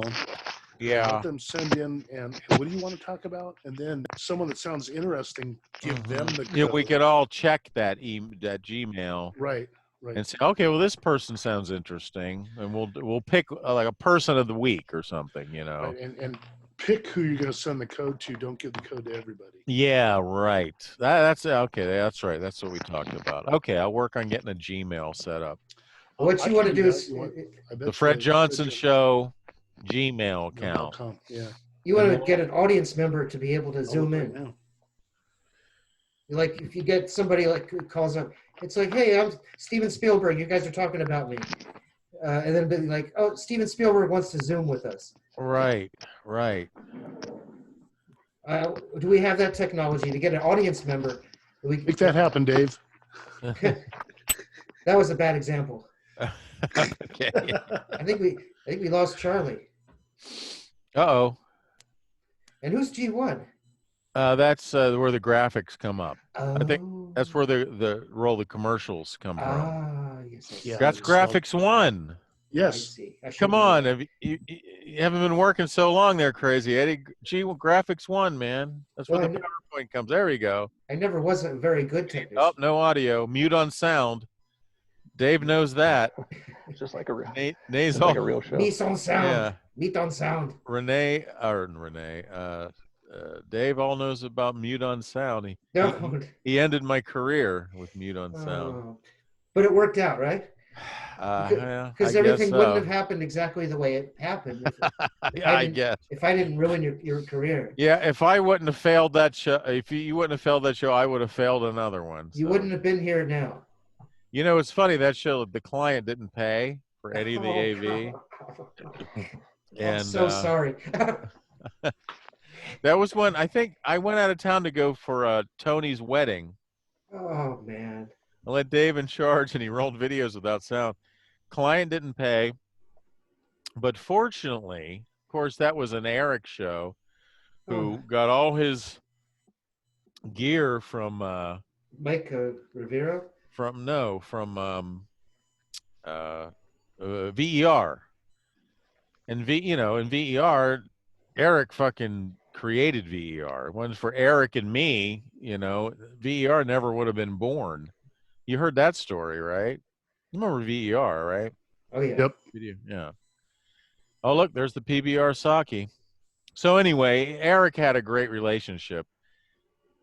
yeah. Let them send in, and what do you want to talk about? And then someone that sounds interesting, give them the code. Yeah, we could all check that that Gmail Right. and say, okay, well, this person sounds interesting, and we'll pick like a person of the week or something, Right. And pick who you're going to send the code to. Don't give the code to everybody. Yeah, right. That's okay. That's right. That's what we talked about. Okay, I'll work on getting a Gmail set up. What I you want to can do that. is I bet The you Fred I- Johnson bet you- Show Gmail account. .com. Yeah. you want to get an audience member to be able to I'll zoom look in. right now. Like if you get somebody like who calls up, it's like, hey, I'm Steven Spielberg. You guys are talking about me, and then be like, oh, Steven Spielberg wants to Zoom with us. Right. Do we have that technology to get an audience member? Make that happen, Dave. That was a bad example. Okay. I think we lost Charlie. Uh-oh. And who's G1? That's where the graphics come up. Oh. think That's where the roll the commercials come from. Ah, yes. Yeah. That's Graphics One. I Yes. see. I should Come know on, that. you haven't been working so long there, Crazy Eddie. Gee, well, Graphics One, man. That's where Well, the PowerPoint comes. There we go. I never was a very good technician. Oh, no audio. Mute on sound. Dave knows that. It's just like a real, Nate's it's like a all, real show. Meet on sound. yeah. Meet on sound. Dave all knows about mute on sound. No. He ended my career with mute on sound. Oh. But it worked out, right? Yeah, Because I everything guess wouldn't so. have happened exactly the way it happened Yeah, I guess. if I didn't ruin your career. Yeah, if I wouldn't have failed that show, if you wouldn't have failed that show, I would have failed another one. You so. wouldn't have been here now. You know, it's funny that show. The client didn't pay for Eddie the AV, I'm and so sorry. that was when I think I went out of town to go for Tony's wedding. Oh man. I let Dave in charge, and he rolled videos without sound. Client didn't pay, but fortunately, of course, that was an Eric show, who got all his gear from Mike Rivero. VER, and in VER, Eric fucking created VER. It wasn't for Eric and me, VER never would have been born. You heard that story, right? You remember VER, right? Oh yeah. Yep. Yeah. Oh, look, there's the PBR Saki. So anyway, Eric had a great relationship,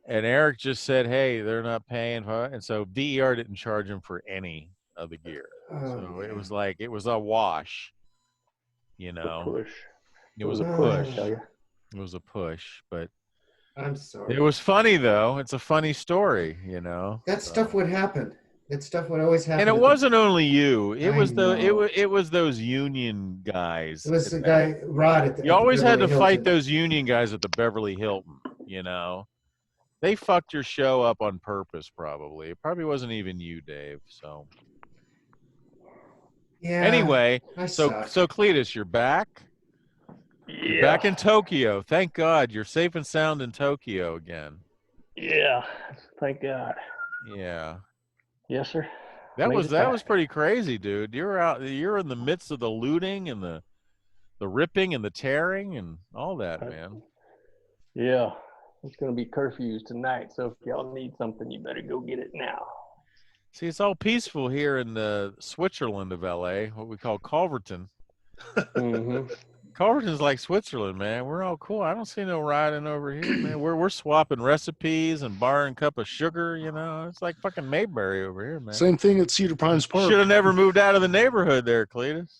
and Eric just said, "Hey, they're not paying," and so VER didn't charge him for any of the gear. So it was like it was a wash, Push. It was a Oh. push. I tell you. It was a push, but I'm sorry. it was funny though. It's a funny story, That so. stuff would happen. That stuff would always happen. And it wasn't only you. It I was know. it was those union guys. It was the at guy Rod at the. You always had to Beverly fight Hilton. those union guys at the Beverly Hilton, They fucked your show up on purpose, probably. It probably wasn't even you, Dave. So Yeah. anyway, I so suck. so Cletus, you're back. You're back in Tokyo. Thank God. You're safe and sound in Tokyo again. Yeah. Thank God. Yeah. Yes, sir. That Made was it that back. was pretty crazy, dude. You're in the midst of the looting and the ripping and the tearing and all that, man. Yeah. It's going to be curfews tonight. So if y'all need something, you better go get it now. See, it's all peaceful here in the Switzerland of LA, what we call Culverton. Mm-hmm. Culverton's like Switzerland, man. We're all cool. I don't see no rioting over here, man. We're swapping recipes and borrowing a cup of sugar. You know, it's like fucking Mayberry over here, man. Same thing at Cedar Pines Park. Should have never moved out of the neighborhood there, Cletus.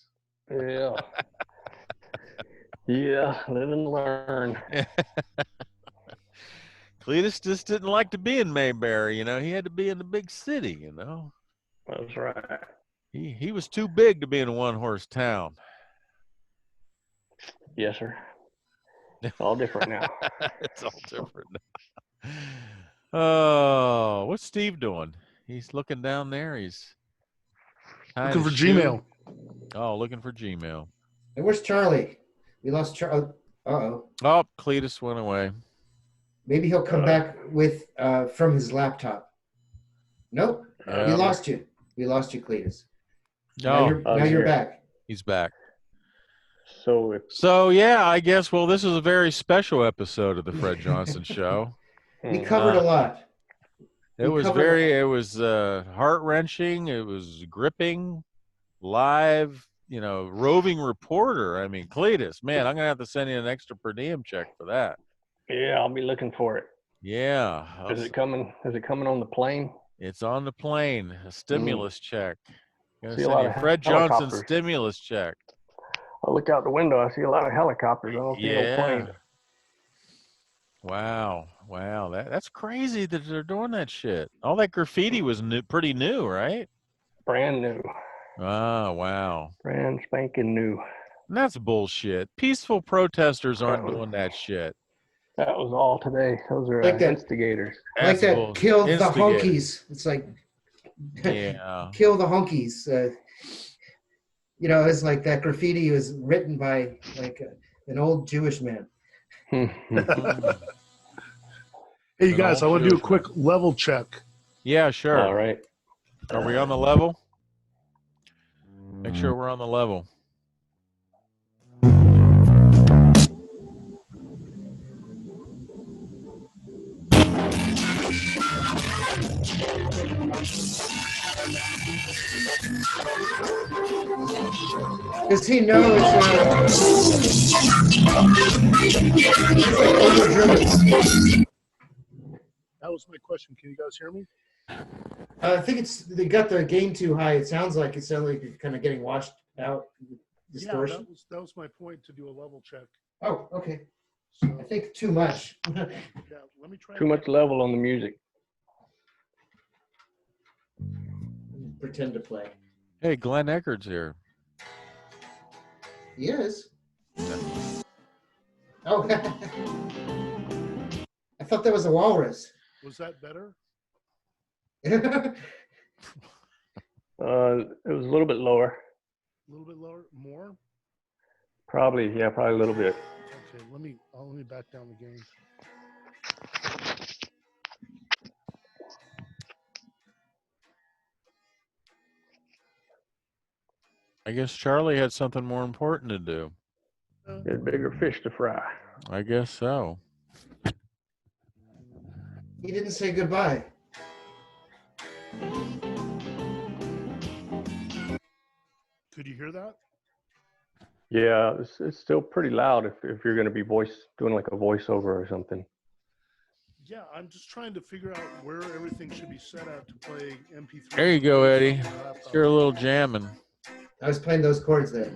Yeah. Yeah, live and learn. Cletus just didn't like to be in Mayberry. You know, he had to be in the big city. You know, That's right. he was too big to be in a one-horse town. Yes, sir. It's all different now. It's all different now. Oh, what's Steve doing? He's looking down there. He's tying Looking for his shoe. Gmail. Oh, looking for Gmail. And where's Charlie? We lost Charlie. Uh-oh. Oh, Cletus went away. Maybe he'll come back with from his laptop. Nope. Yeah. We lost you. We lost you, Cletus. No, Now you're back. he's back. So if So yeah, I guess. Well, this is a very special episode of the Fred Johnson Show. We covered a lot. It was heart wrenching. It was gripping, live. You know, roving reporter. I mean, Cletus, man, I'm gonna have to send you an extra per diem check for that. yeah, I'll be looking for it. Yeah, Is it coming? Is it coming on the plane? it's on the plane. A stimulus check. Gonna See a send lot you of a Fred Johnson helicopters. stimulus check. I look out the window. I see a lot of helicopters. I don't see no Yeah. plane. Wow. That's crazy that they're doing that shit. All that graffiti was pretty new, right? Brand new, Oh, wow. brand spanking new. And that's bullshit. Peaceful protesters aren't Oh. doing that shit. That was all today. Those are Like that- instigators. Like That's that bull- killed the instigator. honkies. It's like Yeah. kill the honkies. You know, it's like that graffiti was written by like an old Jewish man. Hey, you An guys, I old want to do a Jewish quick level check. Yeah, sure. All right. Are we on the level? Make sure we're on the level. Because he knows overdriven. That was my question. Can you guys hear me? I think they got the gain too high. It sounds like you're kind of getting washed out. Distortion. Yeah, that was my point, to do a level check. Oh, okay. So, I think too much. yeah, let me try. Too much level on the music. Pretend to play. Hey, Glenn Eckerd's here. He is. Oh, I thought that was a walrus. Was that better? It was a little bit lower. A little bit lower? More? Probably a little bit. Okay, let me back down the gain. I guess Charlie had something more important to do. There's bigger fish to fry. I guess so. He didn't say goodbye. Could you hear that? Yeah, it's still pretty loud if you're going to be doing like a voiceover or something. Yeah, I'm just trying to figure out where everything should be set at to play MP3. There you go, Eddie. on the laptop. You're a little jamming. I was playing those chords there.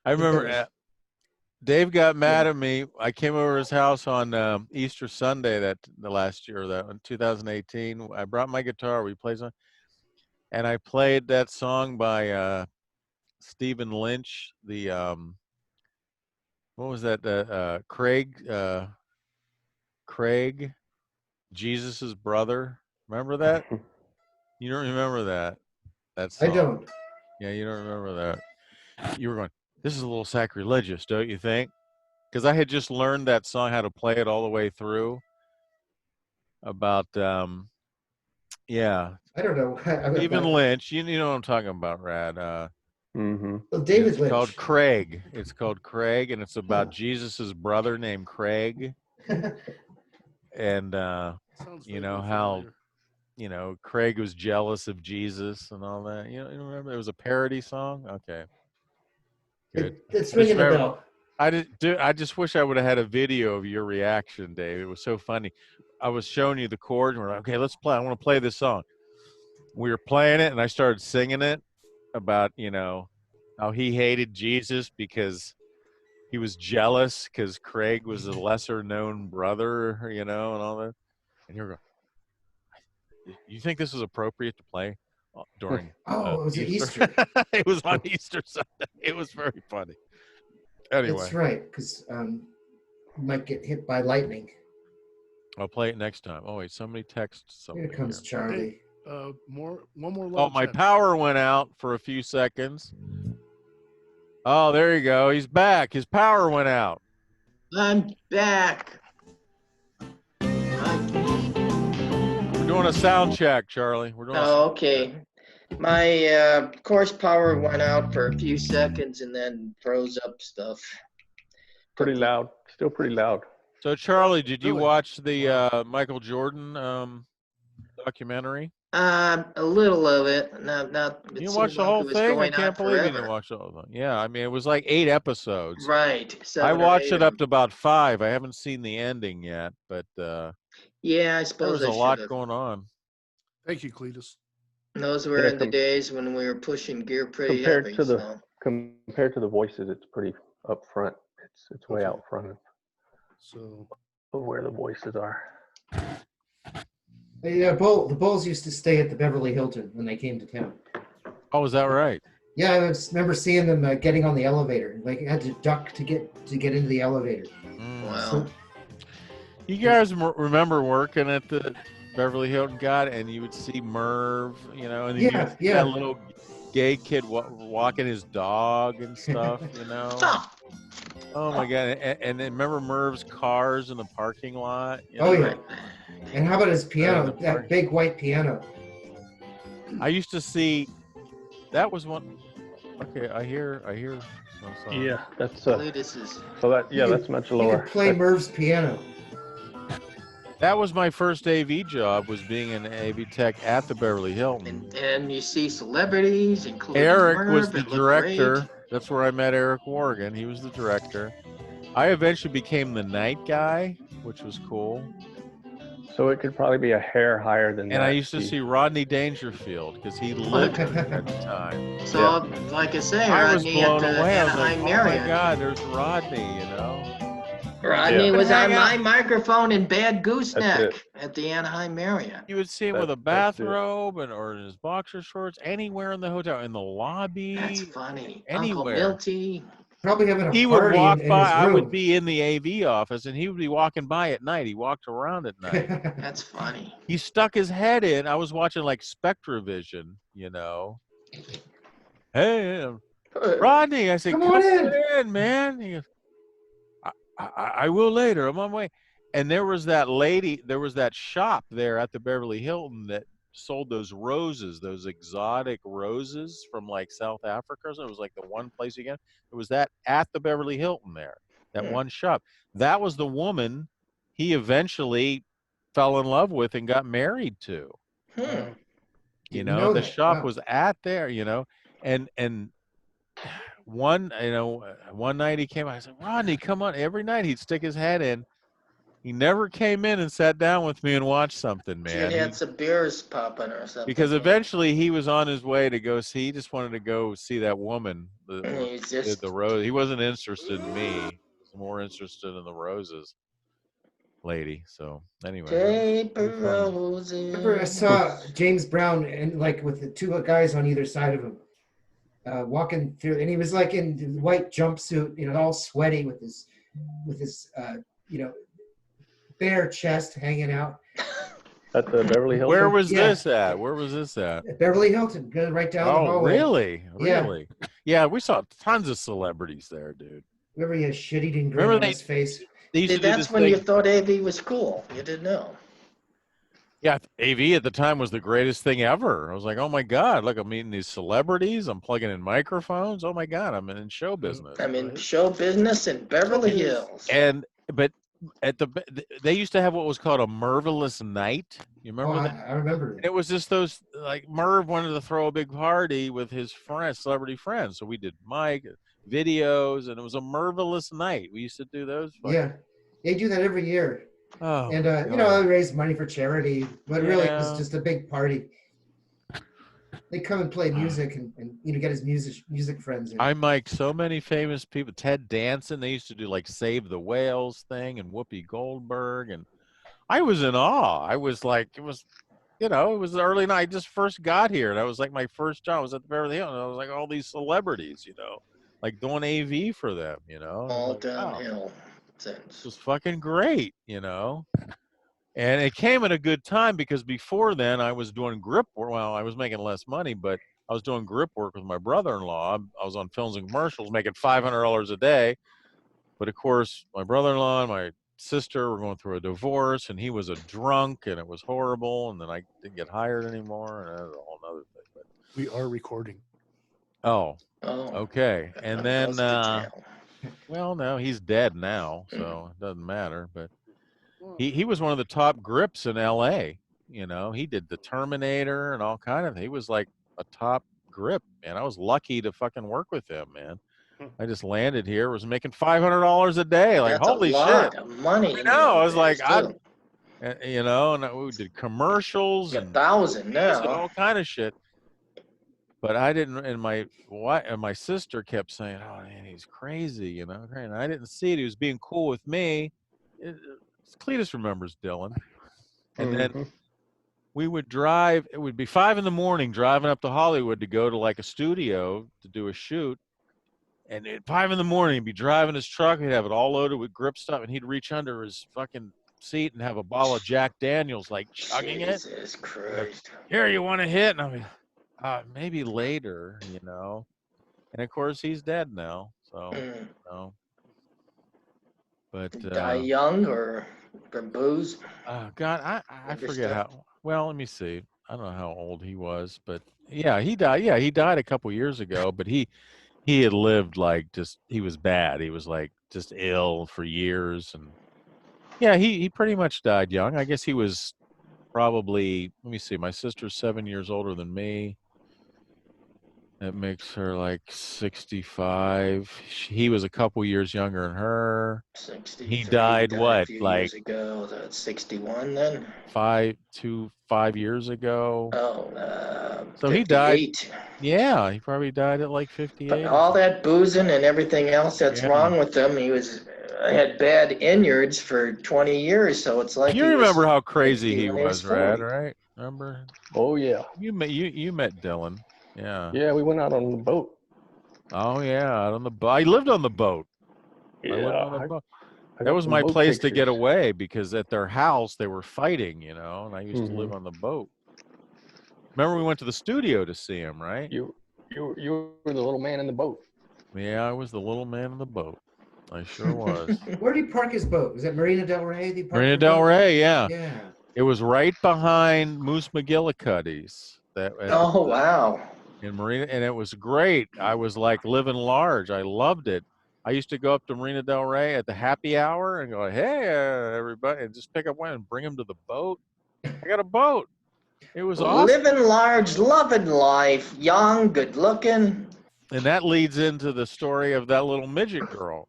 I remember Dave got mad at me. I came over to his house on Easter Sunday the last year, in 2018. I brought my guitar. We played some, and I played that song by Stephen Lynch. The what was that? Craig, Jesus's brother. Remember that? You don't remember that? That song. I don't. Yeah, you don't remember that. You were going, this is a little sacrilegious, don't you think? Because I had just learned that song, how to play it all the way through. About, yeah. I don't know. Stephen Lynch, you know what I'm talking about, Rad. Mm-hmm. Well, David It's Lynch. called Craig. It's called Craig, and it's about Huh. Jesus's brother named Craig. And, Sounds you know, vaguely how familiar. you know, Craig was jealous of Jesus and all that. You remember it was a parody song? Okay. Good. It's ringing the bell. I just wish I would have had a video of your reaction, Dave. It was so funny. I was showing you the chords, and we're like, okay, let's play. I want to play this song. We were playing it, and I started singing it about, you know, how he hated Jesus because he was jealous because Craig was a lesser known brother, you know, and all that. And you're going, you think this was appropriate to play during Oh, it was Easter. It was on Easter Sunday. It was very funny. Anyway, That's right, because you might get hit by lightning. I'll play it next time. Oh wait, somebody texts something. Here comes Charlie. One more. Oh, my power went out for a few seconds. Oh, there you go. He's back. His power went out. I'm back. We're doing a sound check, Charlie. We're doing. Oh, okay. My course power went out for a few seconds and then froze up stuff. Pretty loud. Still pretty loud. So, Charlie, did you Really? watch the Michael Jordan documentary? A little of it. Not. It You seemed watched the like whole it was thing? I going can't on believe you didn't forever. watch the whole thing. Yeah, I mean, it was like 8 episodes. Right. I 7 or watched 8 it of up to about 5. I haven't seen the ending yet, but Yeah, I there suppose was I a should lot have. going on. Thank you, Cletus. Those were Yeah, in the days when we were pushing gear pretty Compared heavy. to the- So. Compared to the voices, it's pretty up front. It's way Okay. out front So of where the voices are. The Bulls used to stay at the Beverly Hilton when they came to town. Oh, is that right? Yeah, I remember seeing them getting on the elevator. Like, had to duck to get into the elevator. Wow. You guys remember working at the Beverly Hilton, God, and you would see Merv, you know, and then Yeah, you'd see that little gay kid walking his dog and stuff, you know. Stop. Oh my God! And then remember Merv's cars in the parking lot? You Oh, know? yeah. And how about his piano? the That park. big white piano. I used to see. That was one. Okay, I hear. some song. Yeah, that's Cletus is. so that You that's much You lower. could play Merv's piano. That was my first AV job. Was being an AV tech at the Beverly Hilton. And you see celebrities, including Eric Merv, was the that look great. director. That's where I met Eric Morgan. He was the director. I eventually became the night guy, which was cool. So it could probably be a hair higher than that. And I used to Steve. see Rodney Dangerfield because he lived there at the time. So, like I say, I was Rodney at blown the away. I was like, Anaheim oh Marriott. my God, there's Rodney, you know? Rodney Yeah. was Hang on out. my microphone in Bad Gooseneck it. at the Anaheim Marriott. You would see him with a That's it. bathrobe or in his boxer shorts anywhere in the hotel, in the lobby. That's funny. Anywhere. Uncle Milty. Probably having a He would party walk in by. his I room. would be in the AV office, and he would be walking by at night. He walked around at night. That's funny. He stuck his head in. I was watching like SpectraVision, you know. Hey, Rodney, I said, Come come on on in." in, man. He goes, I will later. I'm on my way. And there was that lady, there was that shop there at the Beverly Hilton that sold those roses, those exotic roses from like South Africa. So it was like the one place again. It was that at the Beverly Hilton there, that one shop. That was the woman he eventually fell in love with and got married to. Hmm. You Didn't know, know the that. shop Wow. was at there, you know, and one night he came. I said, Rodney, come on. Every night he'd stick his head in. He never came in and sat down with me and watched something, She man. had some beers popping or something. Because eventually he was on his way to go see. He just wanted to go see that woman. He's Did just the rose. He wasn't interested in me. He was more interested in the roses lady. So anyway, paper fun. roses. Remember, I saw James Brown and like with the two guys on either side of him, walking through, and he was like in the white jumpsuit, you know, all sweaty with his, you know, bare chest hanging out. At the Beverly Hilton. Where was Yeah. this at? Where was this at? At Beverly Hilton, go right down the Oh, hallway. really? Yeah. Really? Yeah, we saw tons of celebrities there, dude. Remember, he had shit-eating grin Remember on they- his face. They used to do That's this when thing. you thought AV was cool. You didn't know. Yeah, AV at the time was the greatest thing ever. I was like, oh my God, look, I'm meeting these celebrities. I'm plugging in microphones. Oh my God, I'm in show business. I mean, show business in Beverly Hills. But they used to have what was called a Mervillous night. You Oh, remember that? I remember. And it was just those, like, Merv wanted to throw a big party with his friends, celebrity friends. So we did Mike videos, and it was a Mervillous night. We used to do those. Yeah, they do that every year. Oh, And you God. know, they raise money for charity, but really it was Yeah. just a big party. They come and play music and you know, get his music friends in. I mic'd so many famous people. Ted Danson. They used to do like Save the Whales thing, and Whoopi Goldberg, and I was in awe. I was like, it was, you know, it was the early night. I just first got here, and I was like, my first job was at the Beverly Hilton. And I was like, all these celebrities, you know, like doing AV for them, you know. And I was All like, wow, downhill this since. was fucking great, you know. And it came at a good time because before then I was doing grip work. Well, I was making less money, but I was doing grip work with my brother-in-law. I was on films and commercials making $500 a day. But of course, my brother-in-law and my sister were going through a divorce, and he was a drunk, and it was horrible. And then I didn't get hired anymore, and that was a whole other thing. But We are recording. oh, Oh. okay. And then, Goes to town. well, no, he's dead now, so it doesn't matter. But he was one of the top grips in LA. You know, he did the Terminator and all kind of. He was like a top grip, man. I was lucky to fucking work with him, man. I just landed here, was making $500 a day. Like, That's holy a lot shit! of money. I know. I was like, nowadays, too. you know, and we did commercials A and 1,000 movies and now. all kind of shit. But I didn't, and my sister kept saying, "Oh man, he's crazy," you know. And I didn't see it. He was being cool with me. Cletus remembers Dylan. And then we would drive. It would be 5 a.m. driving up to Hollywood to go to like a studio to do a shoot. And at 5 a.m, he'd be driving his truck. He'd have it all loaded with grip stuff, and he'd reach under his fucking seat and have a bottle of Jack Daniels, like chugging it. Jesus Christ. Here, you want a hit? And I'm like, maybe later, you know. And of course, he's dead now. So, Mm. no. But Die young or from booze? God, I Other forget stuff? how. Well, let me see. I don't know how old he was, but yeah, he died. Yeah, he died a couple years ago. But he had lived like he was bad. He was like just ill for years, and yeah, he pretty much died young. I guess he was probably. Let me see. My sister's 7 years older than me. That makes her like 65. He was a couple years younger than her. 60. He so died a what, few like years ago. That's 61 then? 5 years ago. Oh, So he died. 58. Yeah, he probably died at like But 58. all that boozing and everything else that's Yeah. wrong with him, he was had bad innards for 20 years. So it's like You he remember was how crazy 50 he when he was, Rad, 40. right? Remember? Oh yeah. You met Dylan. Yeah. Yeah, we went out on the boat. Oh yeah, out on the boat. I lived on the boat. I lived on the boat. That was my place to get away because at their house they were fighting, you know, and I used to live on the boat. Remember we went to the studio to see him, right? You were the little man in the boat. Yeah, I was the little man in the boat. I sure was. Where did he park his boat? Was that Marina Del Rey? Did he park Marina his Del boat? Rey, yeah. Yeah. It was right behind Moose McGillicuddy's. Oh, wow. In Marina, and it was great. I was like living large. I loved it. I used to go up to Marina Del Rey at the happy hour and go, "Hey, everybody," and just pick up one and bring them to the boat. I got a boat. It was awesome. Living large, loving life, young, good looking. And that leads into the story of that little midget girl,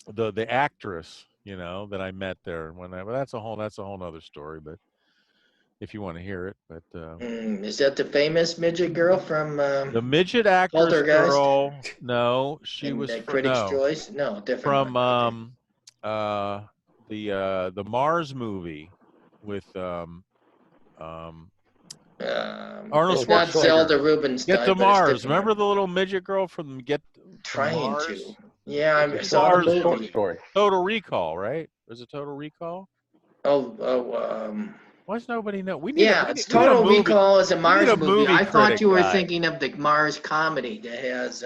the actress, you know, that I met there. But that's a whole other story. But if you want to hear it, but Is that the famous midget girl from the midget actress Poltergeist? girl, no, she was Critics' Choice? No, different. from one. the Mars movie with Arnold It's not Schwarzenegger. Zelda Rubinstein. Get to but it's Mars. different. Remember the little midget girl from Get to Trying Mars? to. Yeah, I saw Mars the movie. Story. Total Recall, right? Was it Total Recall? Why does nobody know? We need Yeah, a, it's we need a Total movie. Recall is a Mars a movie. movie I thought critic you were guy. thinking of the Mars comedy that has,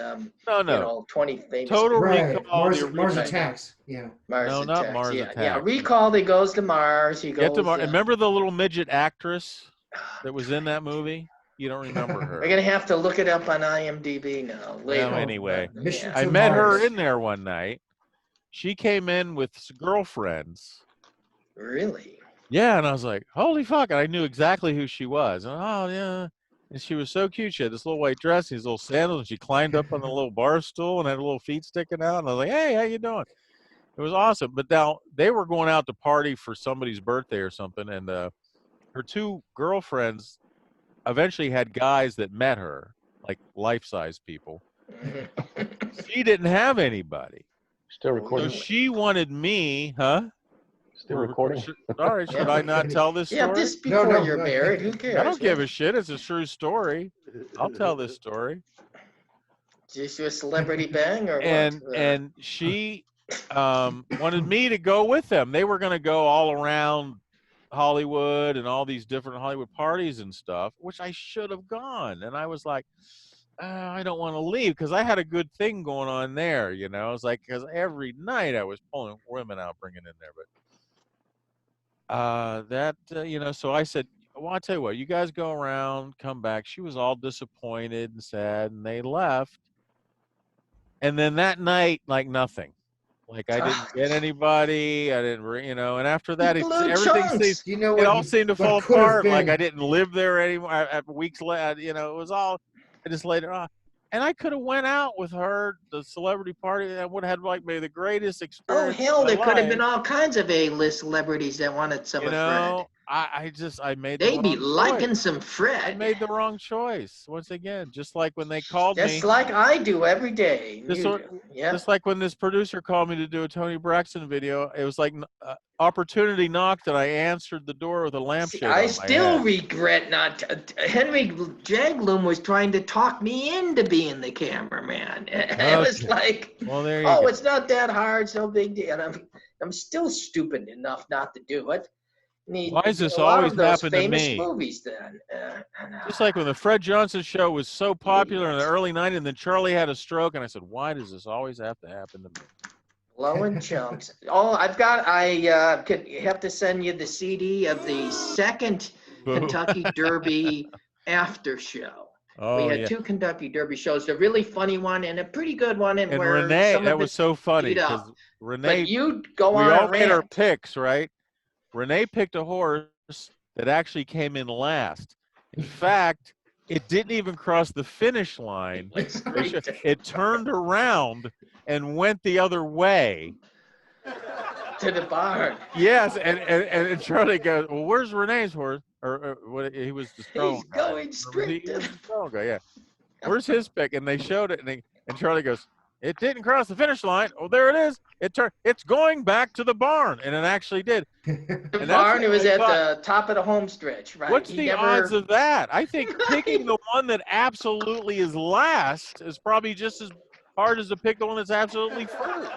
No. 20 famous. Total Right. Recall. the Mars original. Attacks. Yeah. Mars No, not Attacks. Mars Yeah, yeah. Attacks. Recall. He goes to Mars. He goes. Get to Mars. Remember the little midget actress that was in that movie? You don't remember her. We're gonna have to look it up on IMDb now. Later. Well, anyway, Mission I to met Mars. her in there one night, she came in with girlfriends. Really? Yeah, and I was like, holy fuck. And I knew exactly who she was. And oh yeah. And she was so cute. She had this little white dress, these little sandals, and she climbed up on the little bar stool and had her little feet sticking out. And I was like, hey, how you doing? It was awesome. But now they were going out to party for somebody's birthday or something, and her two girlfriends eventually had guys that met her, like life-size people. She didn't have anybody. Still So recording. she wanted me, huh? Still recording. All right, should I not tell this Yeah, story? this before No, you're married. Who cares? I don't give a shit. It's a true story. I'll tell this story. Just a celebrity bang or And what? and she wanted me to go with them. They were going to go all around Hollywood and all these different Hollywood parties and stuff, which I should have gone. And I was like, I don't want to leave because I had a good thing going on there, you know. It's like because every night I was pulling women out, bringing in there, but you know. So I said, well, I'll tell you what, you guys go around, come back. She was all disappointed and sad, and they left. And then that night, like nothing. Like I didn't get anybody. I didn't, you know. And after that, You it's blew everything chunks. seemed, You know it what? all seemed to fall what could have apart. Like been- I didn't live there anymore. At weeks later, you know, it was all. I just laid it on. And I could have went out with her, the celebrity party, and I would have had like maybe the greatest Oh experience. hell, of my there could have been life, all kinds of A-list celebrities that wanted some you of Fred. know. I made the They'd wrong be liking choice. some I Fred. made the wrong choice once again. Just like when they called Just me. like I do every day. Just You sort- do. Yeah. Just like when this producer called me to do a Tony Braxton video, it was like opportunity knocked, and I answered the door with a See, lampshade I on my still head. regret not. Henry Jagloom was trying to talk me into being the cameraman. It was Okay. like, Well, there you oh, go. it's not that hard. It's no big deal. And I'm still stupid enough not to do it. Why does this a lot always of those happen to famous me? movies then. Just like when the Fred Johnson show was so popular in the early 90s, and then Charlie had a stroke, and I said, why does this always have to happen to me? Blowing chunks. Oh, I could have to send you the CD of the second Boo. Kentucky Derby after show. Oh, We had yeah. two Kentucky Derby shows, a really funny one and a pretty good one, and, And where Renee, some that of was it's so funny beat because up. Renee, But you go we on all a made our rant. picks, right? Renee picked a horse that actually came in last. In fact, it didn't even cross the finish line. Went straight to- It turned around and went the other way. to the barn. Yes, and Charlie goes, well, where's Renee's horse? Or what? He was the strong He's guy. going He straight was to the strong guy, yeah. Where's his pick? And they showed it, and Charlie goes, it didn't cross the finish line. Oh, there it is. It's going back to the barn, and it actually did. the And that's barn. what It was I at thought. the top of the home stretch, right? What's He the never- odds of that? I think Right. picking the one that absolutely is last is probably just as hard as to pick the one that's absolutely first.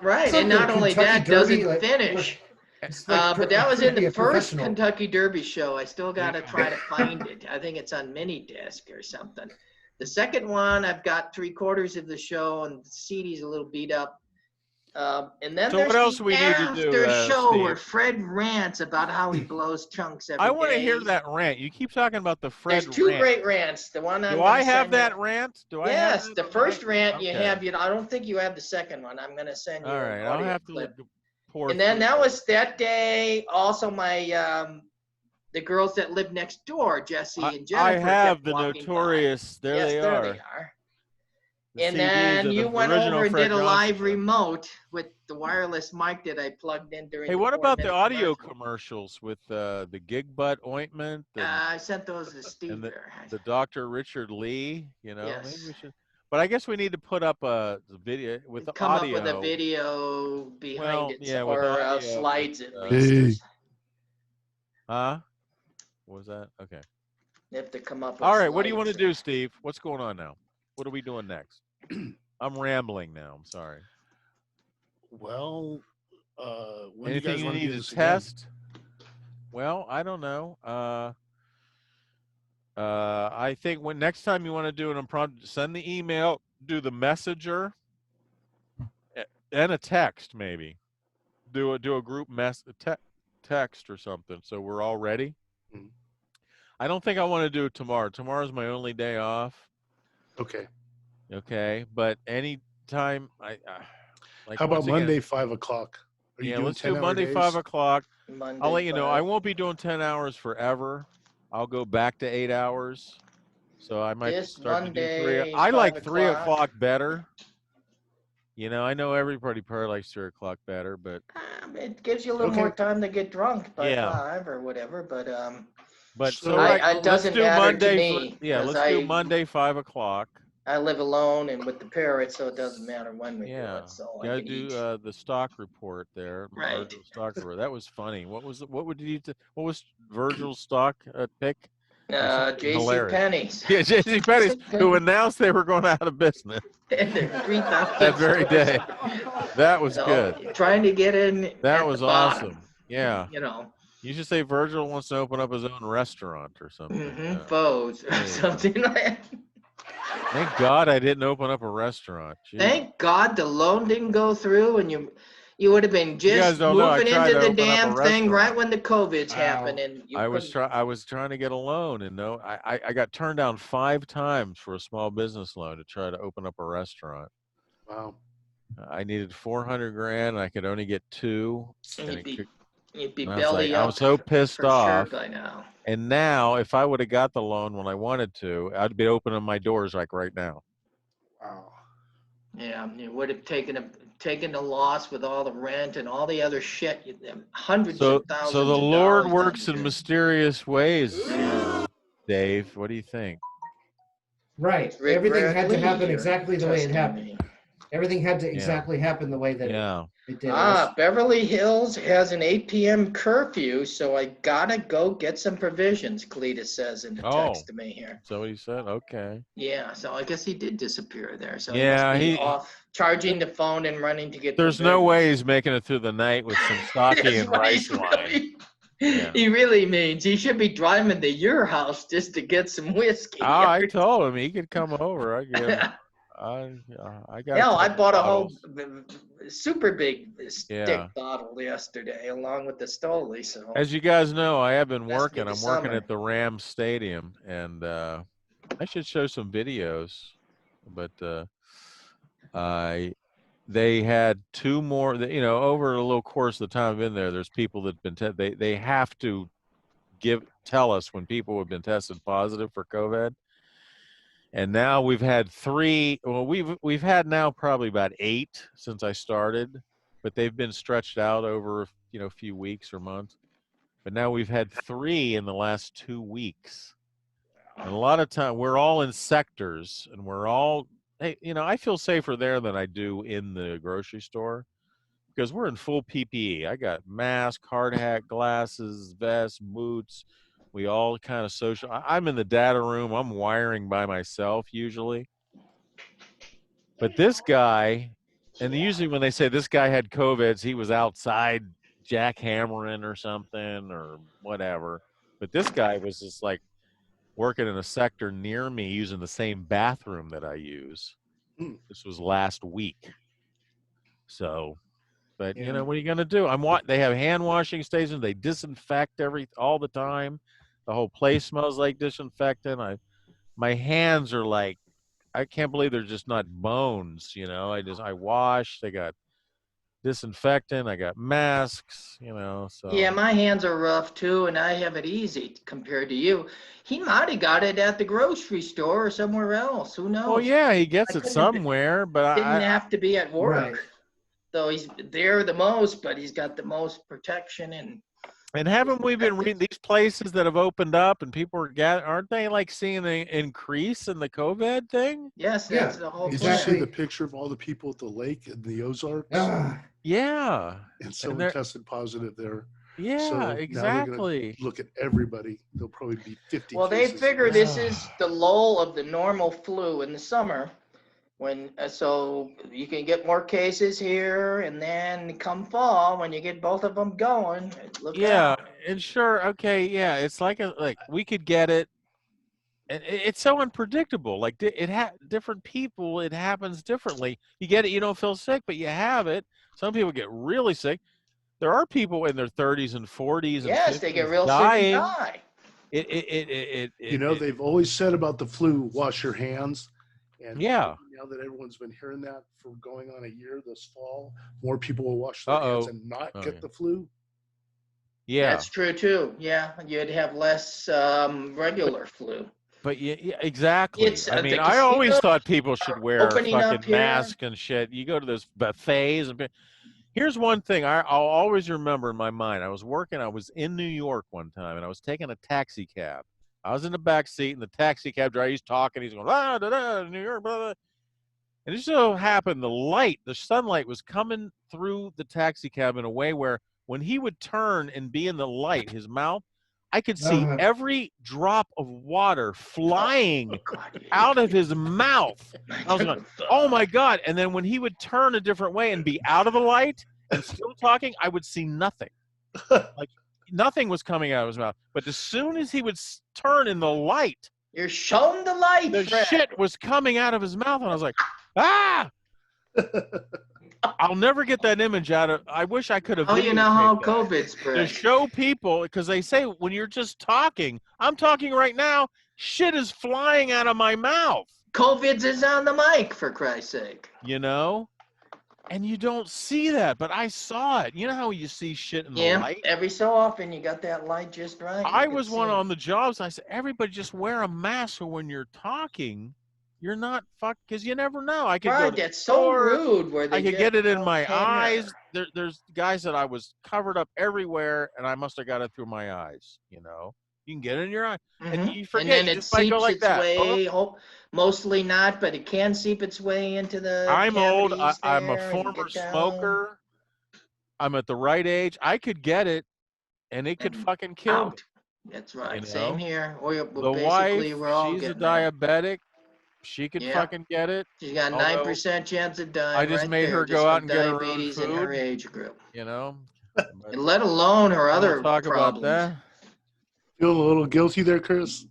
Right, It's like and the not only Kentucky that, Derby, doesn't like- finish. It's like But that was in be the a first professional. Kentucky Derby show. I still got to try to find it. I think it's on mini disc or something. The second one, I've got 3/4 of the show, and the CD's a little beat up. And then So there's what else the we need to do, after show Steve? where Fred rants about how he blows chunks every day. I want to hear that rant. You keep talking about the Fred There's two rant. great rants. The one I'm Do gonna I have send you- that rant? Do I have Yes, that the on first my- rant you Okay. have. I don't think you have the second one. I'm gonna send you. All an right, I'll audio have to clip. pour And then through that it. was that day. Also, my the girls that live next door, Jesse and Jennifer. I have kept the walking by. notorious. There Yes, they there are. they are. The And CDs then of you the went original over and Fred did a Johnson live show. remote with the wireless mic that I plugged in during. Hey, the what about the 4-minute audio commercial. commercials with the gig butt ointment and I sent those to Steve and there. the Dr. Richard Lee? You know, Yes. maybe we should. But I guess we need to put up the video with the Come audio. up with a video behind Well, it, yeah, with or audio, slides at uh, least. Huh? What was that? Okay. They have to come up with All right. What do you want to slides. do, Steve? What's going on now? What are we doing next? I'm rambling now. I'm sorry. Well, when do you Anything guys you want to need do to this again? test? Well, I don't know. I think when next time you want to do an impromptu, send the email, do the messenger, and a text maybe. Do a group text or something, so we're all ready. Mhm. I don't think I want to do it tomorrow. Tomorrow's my only day off. Okay. Okay, but anytime Like, How about once again, Monday, 5 o'clock? Are you yeah, doing let's do 10-hour Monday, days? 5 o'clock. Monday. I'll let you know. I 5. won't be doing 10 hours forever. I'll go back to 8 hours. So I might This start to do 3. Monday, I like 5 3 o'clock. o'clock better. You know, I know everybody probably likes 3 o'clock better, but It gives you a little more Okay. time to get drunk by Yeah. 5 or whatever, but So it doesn't let's do matter to Monday. me, Yeah, 'cause let's do Monday, 5 o'clock. I live alone and with the parrot, so it doesn't matter when we do Yeah, it. So I gotta can do eat. the stock report there. Right. Virgil stock report. That was funny. What was what would you what was Virgil's stock pick? Something J.C. hilarious. Penney's. Yeah, J.C. Penney's, who announced they were going out of business And they're 3,000 that very stores. day. That was So, good. trying to get in That at was the bottom, awesome. Yeah, you know, you should say Virgil wants to open up his own restaurant or something. Yeah. foes or There you go. something like that. Thank God I didn't open up a restaurant. Jeez. Thank God the loan didn't go through and you would have been You guys just don't know, I moving tried into to the open up a damn thing right restaurant. when the COVID's Wow. happened and you I was couldn't. trying to get a loan, and no, I got turned down 5 times for a small business loan to try to open up a restaurant. wow. I needed 400 grand, and I could only get 2. And And you'd be I was like, belly I up was so pissed for sure off. by now. And now, if I would have got the loan when I wanted to, I'd be opening my doors like right now. Wow. Yeah, you would have taken the loss with all the rent and all the other shit. Hundreds So, of thousands. so the of Lord dollars works down in the mysterious ways. Dave, what do you think? Right. Rick Everything had to Bradley happen here exactly the way it testing happened. me. Everything had to exactly happen the way that Yeah. it did. Beverly Hills has an 8 p.m. curfew, so I gotta go get some provisions, Cletus says in the text to me here. So what he said? Okay. Yeah, so I guess he did disappear there. So Yeah, he must be he- off charging the phone and running to get There's no way provisions. he's making it through the night with some sake That's and what rice he's wine. really- Yeah. He really means he should be driving to your house just to get some whiskey. I told him he could come over. I give him. I got. Hell, I couple bought a bottles. whole super big stick Yeah. bottle yesterday along with the Stoli. So As you guys know, I have been That's working. the I'm working summer. at the Rams Stadium, and I should show some videos. But they had 2 more. You know, over a little course of the time I've been there, there's people that've been. They have to tell us when people have been tested positive for COVID. And now we've had 3. Well, we've had now probably about 8 since I started, but they've been stretched out over a few weeks or months. But now we've had 3 in the last 2 weeks, and a lot of time we're all in sectors, and we're all. Hey, I feel safer there than I do in the grocery store because we're in full PPE. I got mask, hard hat, glasses, vest, boots. We all kind of social. I'm in the data room. I'm wiring by myself usually. But this guy, and usually when they say this guy had COVID, he was outside jackhammering or something or whatever. But this guy was just like working in a sector near me using the same bathroom that I use. This was last week. So, but Yeah. what are you going to do? They have hand washing stations. They disinfect all the time. The whole place smells like disinfectant. My hands are like, I can't believe they're just not bones. I wash. They got disinfectant. I got masks. So yeah, my hands are rough too, and I have it easy compared to you. He might have got it at the grocery store or somewhere else. Who knows? Oh yeah, he gets I it couldn't have been- somewhere, but Didn't have to be at work. Right. So he's there the most, but he's got the most protection And haven't we been reading these places that have opened up and people are aren't they like seeing an increase in the COVID thing? yes, Yeah, that's the whole Did you Exactly. see the picture of all the people at the lake in the Ozarks? Ah, Yeah. And someone they're- tested positive there. Yeah, So now they're gonna exactly. Look at everybody. There'll probably be 50 Well, they cases. figure this is the lull of the normal flu in the summer, when so you can get more cases here, and then come fall when you get both of them going. Look Yeah, out. and sure, okay, yeah, it's like we could get it, and it's so unpredictable. Like different people, it happens differently. You get it, you don't feel sick, but you have it. Some people get really sick. There are people in their 30s and 40s and Yes, they get 50s real dying. sick and die. They've always said about the flu, wash your hands. And Yeah. now that everyone's been hearing that for going on a year this fall, more people will wash their Uh-oh. hands and not Oh, get yeah. the flu. Yeah. That's true too. Yeah, you'd have less regular flu. But yeah, exactly. It's I mean, the I always casinos thought people should are wear opening fucking up here. masks and shit. You go to those buffets and here's one thing I'll always remember in my mind. I was in New York one time and I was taking a taxi cab. I was in the back seat and the taxi cab driver, he's talking, he's going, ah, da, da, New York, blah, blah. And it just so happened the sunlight was coming through the taxi cab in a way where when he would turn and be in the light, his mouth, I could see Uh-huh. every drop of water flying Oh, God, out of his mouth. I was like, oh my God. And then when he would turn a different way and be out of the light and still talking, I would see nothing. Like nothing was coming out of his mouth. But as soon as he would turn in the light, You're showing the light, the Fred. shit was coming out of his mouth. And I was like, ah! I'll never get that image out of. I wish I could have. Oh, you know how videotaped that COVID to spreads. show people, because they say when you're just talking, I'm talking right now, shit is flying out of my mouth, COVID's is on the mic, for Christ's sake. you know, and you don't see that, but I saw it. You know how you see shit in the Yeah, light? every so often you got that light just right. I you can was one see. on the jobs. I said, everybody just wear a mask so when you're talking, you're not because you never know. I could go Right, to the that's so store, rude where they I could just get it in don't my care. eyes. There's guys that I was covered up everywhere, and I must have got it through my eyes. You know, you can get it in your eye, and Mhm. you forget. And then You it just might go seeps like its that. Oh, way, mostly not, but it can seep its way into the I'm old. cavities I'm a there and former get down. smoker. I'm at the right age. I could get it, and it could And fucking kill me. out. That's right. You Same know, here. Well, the basically, wife, we're all she's a getting there. diabetic. She could Yeah. fucking get it. She's got a Although 9% chance of I dying just right made there, her just go out from and get her own diabetes in her food. age group. You know, but And let alone her we other won't talk about problems. that. Feeling a little guilty there, Chris?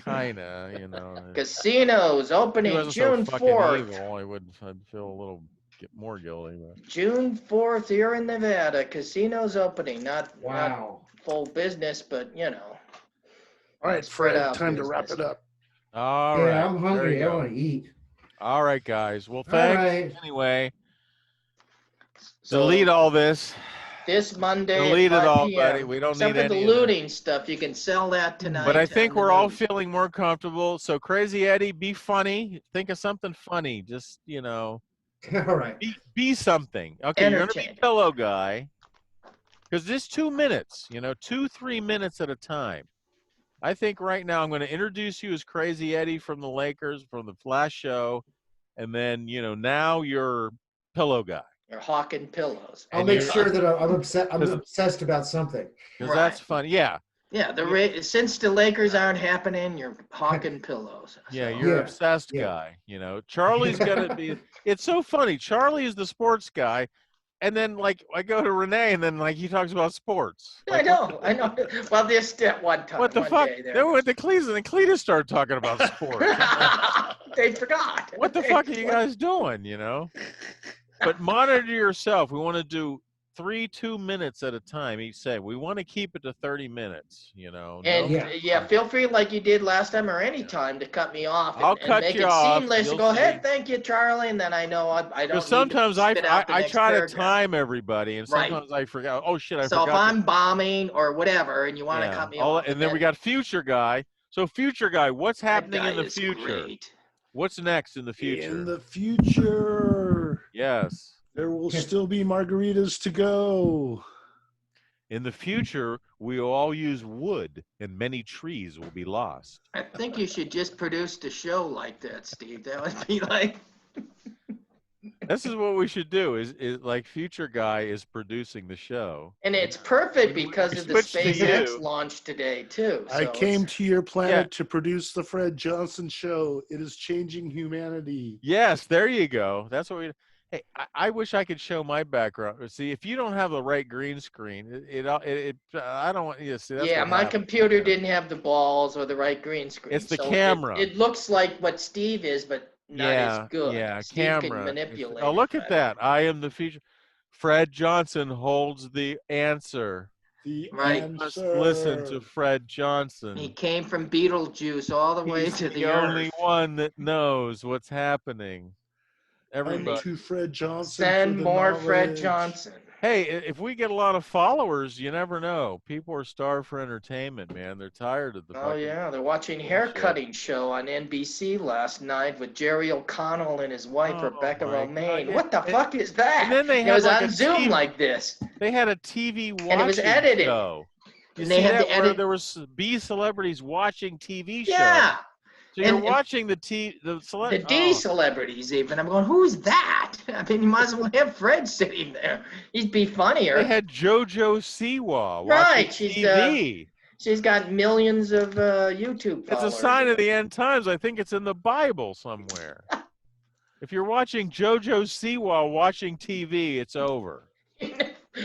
Kinda, you know. Casinos If he opening wasn't so June fucking 4th. evil, I'd feel a little more guilty. But June 4th here in Nevada. Casinos opening. Not Wow. full business, but you know. All right, Spread Fred, out time to wrap business. it up. all Yeah, right, I'm there hungry. you I go. want to eat. All right, guys. Well, All thanks. right. Anyway, So delete all this. this Monday Delete at it 5 all, p.m. buddy. We don't Except need for the any of that. looting stuff, you can sell that tonight. But I think on the we're all news. feeling more comfortable. So, Crazy Eddie, be funny. Think of something funny. Just All right. be something. Okay, you're gonna be Entertaining. pillow guy. Because this 2 minutes, 2-3 minutes at a time. I think right now I'm going to introduce you as Crazy Eddie from the Lakers from the last show, and then now you're pillow guy. Or hawking pillows. I'll And make you're- sure that I'm upset. I'm 'Cause- obsessed about something. Because that's funny. Yeah, Yeah, since the Lakers aren't happening, you're hawking pillows. yeah, So- you're Yeah, obsessed yeah. guy. Charlie's gonna be. It's so funny. Charlie is the sports guy, and then I go to Renee, and then he talks about sports. I know. Well, this at one time. What the one fuck? day there Then we was- went to Cleveland, and Cletus started talking about sports. They forgot. What the fuck are you guys doing? But monitor yourself. We want to do 2 minutes at a time each set. We want to keep it to 30 minutes. And Yeah. feel free, like you did last time or any time, to cut me off. I'll and cut make you it off. seamless. You'll Go ahead, see. thank you, Charlie, and then I know I don't. Because sometimes need to spit out the I next try to paragraph. time everybody, and Right. sometimes I forget. Oh shit, I So forgot. if I'm bombing or whatever, and you want to cut me off, And then we got Future Guy. So Future Guy, what's that happening guy in the is future? great. What's next in the future? In the future, Yes. there will still be margaritas to go. In the future, we will all use wood, and many trees will be lost. I think you should just produce the show like that, Steve. That would be like. This is what we should do. Is like Future Guy is producing the show. And it's perfect because We of the switched to SpaceX you. launch today too. I So came it's- to your planet Yeah. to produce the Fred Johnson Show. It is changing humanity. Yes, there you go. That's what we. Hey, I wish I could show my background. See, if you don't have the right green screen, I don't want you to see. That's yeah, what my happens. computer didn't have the balls or the right green screen. It's the so camera. It looks like what Steve is, but not as good. Yeah, Steve camera. can It's- manipulate. Oh, look it at that. I am the future. Fred Johnson holds the answer. The Right. Just answer. listen to Fred He Johnson. came from Beetlejuice all the way He's to the the only earth. one that knows what's happening. Send Everybody. to Fred Johnson Send for the more knowledge. Fred Johnson. Hey, if we get a lot of followers, you never know. People are starved for entertainment, man. They're tired of the Oh fucking yeah, they're watching hair bullshit. cutting show on NBC last night with Jerry O'Connell and his wife Oh, Rebecca my Romaine. God. What the fuck is that? And then they it had was like on a Zoom TV like this, They had a TV and watching it was edited. show. You And see they had that to where edit. there was B celebrities watching TV shows. Yeah, So you're and- watching the the D celebrities even. I'm going, who's that? I mean, you might as well have Fred sitting there. He'd be funnier. They had JoJo Siwa watching Right, she's, TV. She's got millions of YouTube It's followers. a sign of the end times. I think it's in the Bible somewhere. If you're watching JoJo Siwa watching TV, it's over.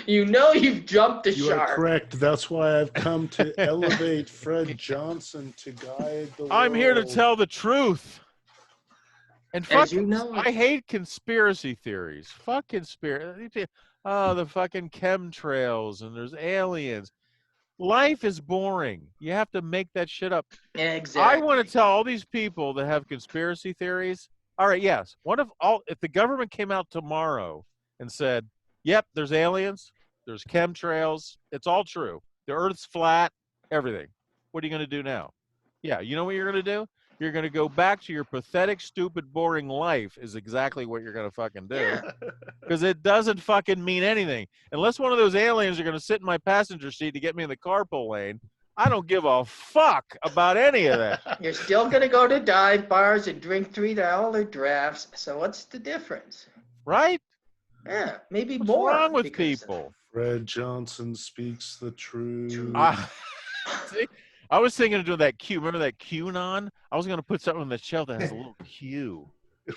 You know you've jumped the You are shark. correct. That's why I've come to elevate Fred Johnson to guide the world. I'm here to tell the truth. And As fuck, you know, I hate conspiracy theories. Fuck conspiracy. Oh, the fucking chemtrails and there's aliens. Life is boring. You have to make that shit up. exactly. I want to tell all these people that have conspiracy theories. All right, yes. If the government came out tomorrow and said, "Yep, there's aliens, there's chemtrails, it's all true. The Earth's flat, everything." What are you going to do now? Yeah, you know what you're going to do? You're going to go back to your pathetic, stupid, boring life. Is exactly what you're going to fucking do. Yeah. Because it doesn't fucking mean anything. Unless one of those aliens are going to sit in my passenger seat to get me in the carpool lane, I don't give a fuck about any of that. You're still gonna go to dive bars and drink $3 drafts. So what's the difference? Right? Yeah, maybe What's more. wrong with because- people? Fred Johnson speaks the truth. See, I was thinking of doing that Q. Remember that QAnon? I was going to put something on the shelf that has a little Q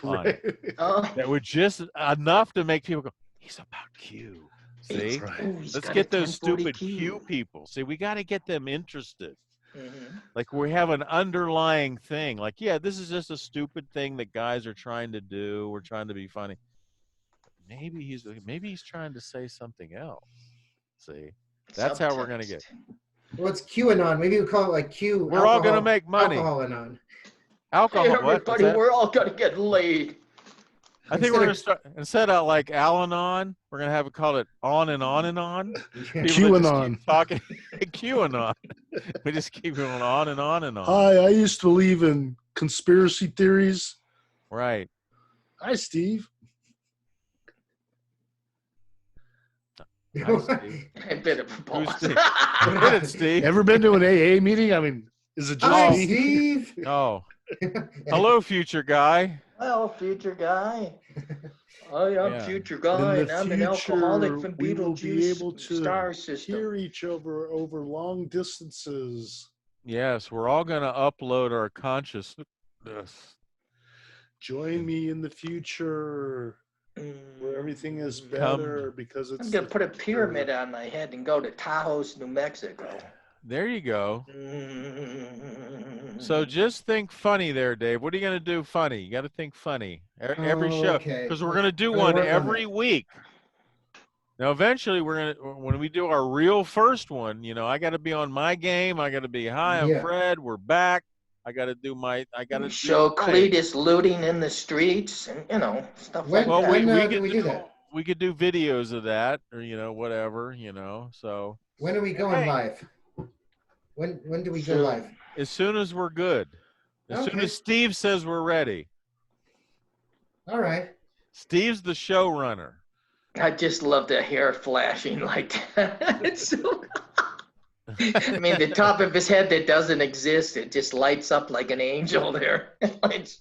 on it. Right. Oh, That would just enough to make people go, he's about Q. See? That's right. ooh, he's Let's got get a those stupid 1040Q. Q people. See, we got to get them interested. Mhm. Like we have an underlying thing. Like, yeah, this is just a stupid thing that guys are trying to do. We're trying to be funny. Maybe he's trying to say something else. See? That's how we're gonna get. Subtext. Well, it's QAnon. Maybe we call it like Q. We're all gonna alcohol- make money. Alcohol-anon. Alcohol. Hey, What? What's everybody, that? we're all gonna get laid. I think we're gonna start instead of like Al-Anon, we're gonna have it called it on and on and on. People that just QAnon. keep talking QAnon. We just keep going on and on and on. Hi, I used to believe in conspiracy theories. Right. Hi, Steve. Hi, Steve. A bit of a Who's pause. Steve? Hit it, Steve. Ever been to an AA meeting? I mean, is it just Hi, me? Steve. Oh. Hello, future guy. Well, future guy. Oh, yeah, I'm Yeah. future In guy, the and I'm an alcoholic future, from we will be Beetlejuice able to star system. hear each other over long distances. Yes, we're all gonna upload our consciousness. Join me in the future where everything is better because it's. I'm gonna the put a future. pyramid on my head and go to Taos, New Mexico. There you go. Mm. So just think funny there, Dave. What are you going to do funny? You got to think funny. Every Oh, show. okay. Because we're going to do I'm gonna one work on every that. week. Now, eventually, when we do our real first one, I got to be on my game. I got to be, hi, I'm Yeah. Fred. We're back. I got to do Show Cletus looting in the streets and stuff When- like Well, that. when we do could we do that? We could do videos of that or, whatever, so When are we going Hey. live? When do we go Soon. live? as soon as we're good, as soon Okay. as Steve says we're ready. All right. Steve's the showrunner. I just love the hair flashing like that. It's so. I mean, the top of his head that doesn't exist, it just lights up like an angel there. It's-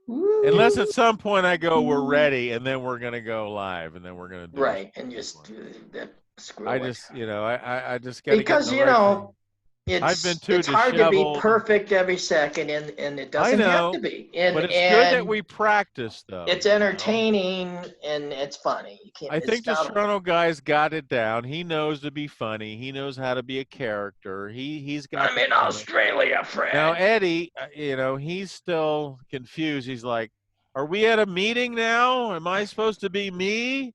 Unless at some point I go, we're ready, and then we're gonna go live, and then we're gonna do right, and just screw I it. just, I just gotta Because get in the right frame. it's been too it's hard to be disheveled. perfect every second, and it doesn't know, have to be. And But it's good that and we practice, though. it's you know? entertaining and it's funny. You can't. I think the it's not- Toronto guy's got it down. He knows to be funny. He knows how to be a character. He's got. I'm the in talent. Australia, Fred. Now Eddie, he's still confused. He's like, "Are we at a meeting now? Am I supposed to be me?"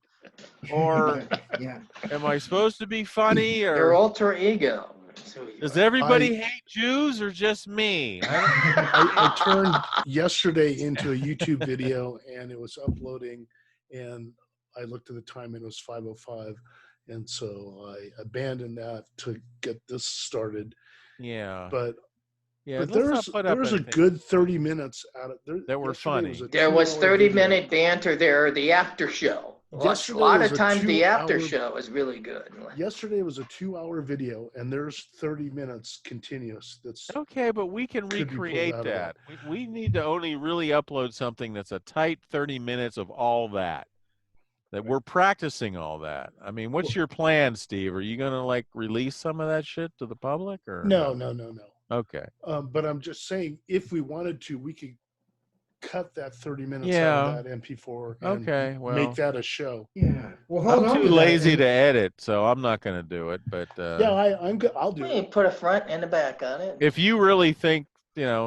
Or Yeah. am I supposed to be funny? Your Or alter ego. is who you does are. everybody hate Jews or just me? I turned yesterday into a YouTube video and it was uploading, and I looked at the time and it was 5:05, and so I abandoned that to get this started. Yeah. But Yeah. but Let's not there's put up there's a anything good 30 minutes out of there. that were yesterday was funny. There was 2-hour 30 video. minute banter there, the after show. A Yesterday lot was of a times the after 2-hour show is really good. Yesterday was a 2-hour video, and there's 30 minutes continuous. That's Okay, but we can could be pulled recreate out of that. We need to only really upload something that's a tight 30 minutes of all that. That we're practicing all that. I mean, what's your plan, Steve? Are you gonna like release some of that shit to the public or no. Okay. But I'm just saying, if we wanted to, we could cut that 30 minutes Yeah. out of that MP4 and Okay. Well, make that a show. Yeah. Well, hold I'm on too to that, lazy and- to edit, so I'm not gonna do it. But Yeah, I'm good. I'll do Well, you it. put a front and a back on it. if you really think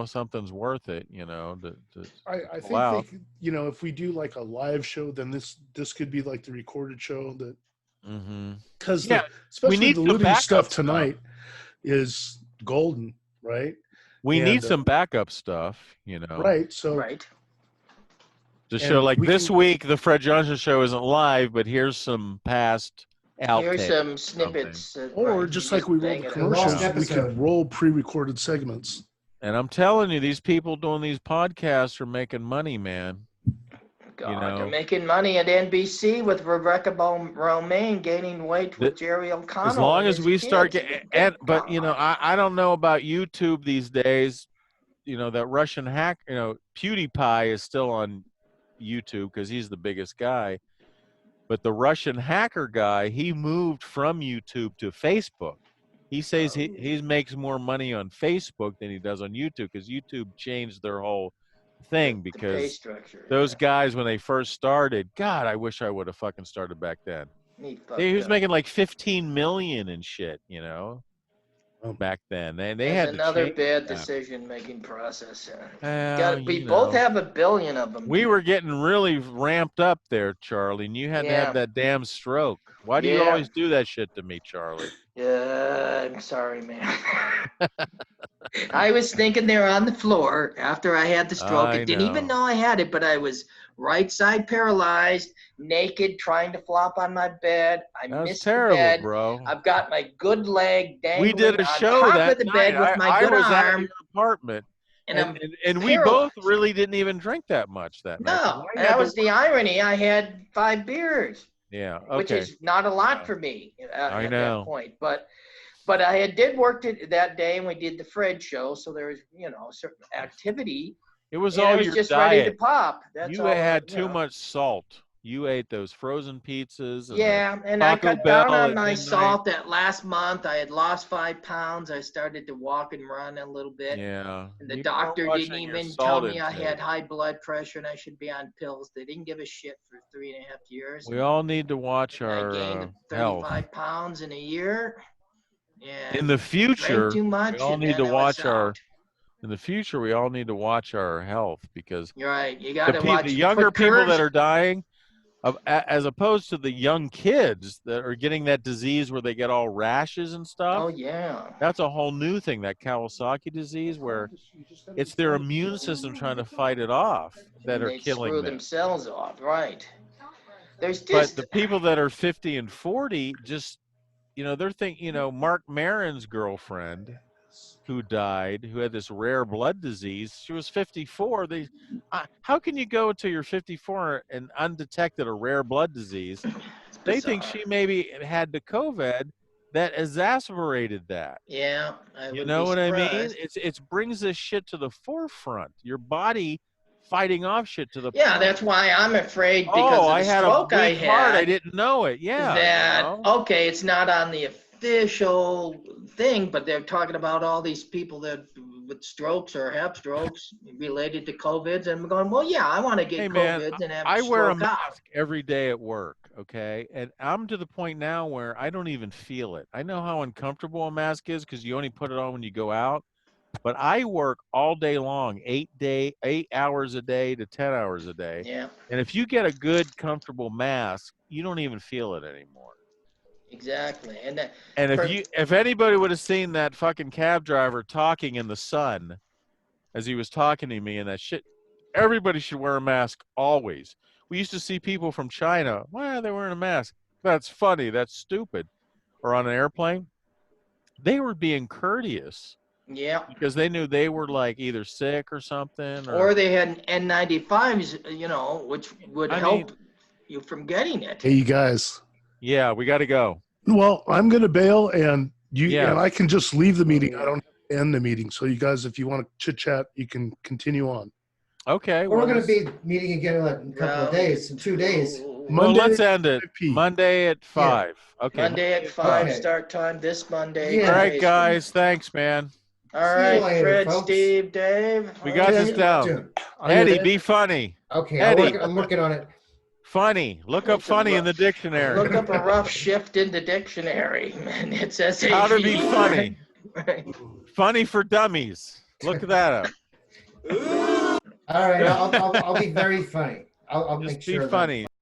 something's worth it, I think wow. if we do like a live show, then this could be like the recorded show that Mm-hmm. because Yeah, especially need the some looting backup stuff stuff. tonight is golden, right? We And, need some backup stuff, Right. So Right. to show And like we this can- week the Fred Johnson show isn't live, but here's some past outtakes. Here's some snippets. or right, just you like we roll bang the it out. commercials, Lost we episode. could roll pre-recorded segments. And I'm telling you, these people doing these podcasts are making money, man. God, they're making money at NBC with Rebecca Romaine gaining weight with Jerry O'Connell. As long and as his we start kids. getting, Good but God. I don't know about YouTube these days. That Russian hack, PewDiePie is still on YouTube because he's the biggest guy. But the Russian hacker guy, he moved from YouTube to Facebook. He says he makes more money on Facebook than he does on YouTube because YouTube changed their whole thing The pay because structure. those guys, when they first started, God, I wish I would have fucking started back then. He was making like 15 million and shit, back then. They had to another change bad that. decision-making process. Well, We both have a billion of them. We were getting really ramped up there, Charlie, and you had to Yeah. have that damn stroke. Why do you Yeah. always do that shit to me, Charlie? Yeah, I'm sorry, man. I was thinking there on the floor after I had the stroke. I didn't even know I had it, but I was right side paralyzed, naked, trying to flop on my bed. I That was missed terrible, the bed. bro. I've got my good leg dangling We did a on show top that of the bed night. with my I good was at arm, your apartment, and I'm and we both paralyzed. really didn't even drink that much that night. 'cause no. I had That to was the irony. I had 5 beers. Yeah. Which Okay. is not a lot for me I at know. that point. But I did work that day, and we did the Fred show, so there was certain activity. It was And all I was your just ready to diet. pop. That's You all. had too much salt. You ate those frozen pizzas. And Yeah, and I Taco cut down Bell on at my midnight. salt that last month. I had lost 5 pounds. I started to walk and run a little bit. Yeah. And the You weren't doctor didn't watching your even tell salt me I intake. had high blood pressure and I should be on pills. They didn't give a shit for 3.5 years. We all need to watch I our gained health. 35 pounds in a year. And In the future, drank too much. we all and need then to I was watch our. out. In the future, we all need to watch our health because You're right. You got to the watch. younger put people that curves- are dying, as opposed to the young kids that are getting that disease where they get all rashes and stuff. Oh yeah. That's a whole new thing, that Kawasaki disease, where it's their immune system trying to fight it off that And are they killing screw them. themselves off. Right. There's But just the people that are 50 and 40 just, they're thinking, Mark Maron's girlfriend who died, who had this rare blood disease, she was 54. How can you go until you're 54 and undetected a rare blood disease? it's They think bizarre. she maybe had the COVID that exacerbated that. Yeah. I You would know be what I mean? surprised. It brings this shit to the forefront. Your body fighting off shit to the Yeah, point. that's why I'm afraid because of I the had a stroke I weak heart. I had. didn't know it. Yeah. That okay, it's not on the official thing, but they're talking about all these people that with strokes or have strokes related to COVIDs, and I'm going, well, yeah, I want to get Hey, man, COVIDs and have I wear a stroke out. mask every day at work, okay? And I'm to the point now where I don't even feel it. I know how uncomfortable a mask is because you only put it on when you go out. But I work all day long, 8 hours a day to 10 hours a day. Yeah, And if you get a good, comfortable mask, you don't even feel it anymore. exactly. And that, And For- if anybody would have seen that fucking cab driver talking in the sun as he was talking to me and that shit, everybody should wear a mask always. We used to see people from China, why are they wearing a mask? That's funny. That's stupid. Or on an airplane, they were being courteous yeah. because they knew they were like either sick or something. Or they had N95s, which would I help mean- you from getting it. Hey, you guys. Yeah, we got to go. Well, I'm going to bail, and Yes. and I can just leave the meeting. I don't have to end the meeting. So you guys, if you want to chit chat, you can continue on. Okay. Well, we're going to let's- be meeting again in a couple Well, of days, in 2 days. Well, Monday let's end it. 5 p.m. Monday at 5. Okay. Monday at 5 Okay. start time this Monday. Yeah. All right, Days guys. Thanks, man. All See you right, later, Fred, folks. Steve, Dave. We all got right. this down. Soon. Eddie, be funny. Okay, Eddie. I'm working on it. Funny. Look up funny in the dictionary. Look up a rough shift in the dictionary, and it says How to be AV. funny. Right. Funny for dummies. Look that up. All right, I'll be very funny. I'll make Just be sure. of that. funny.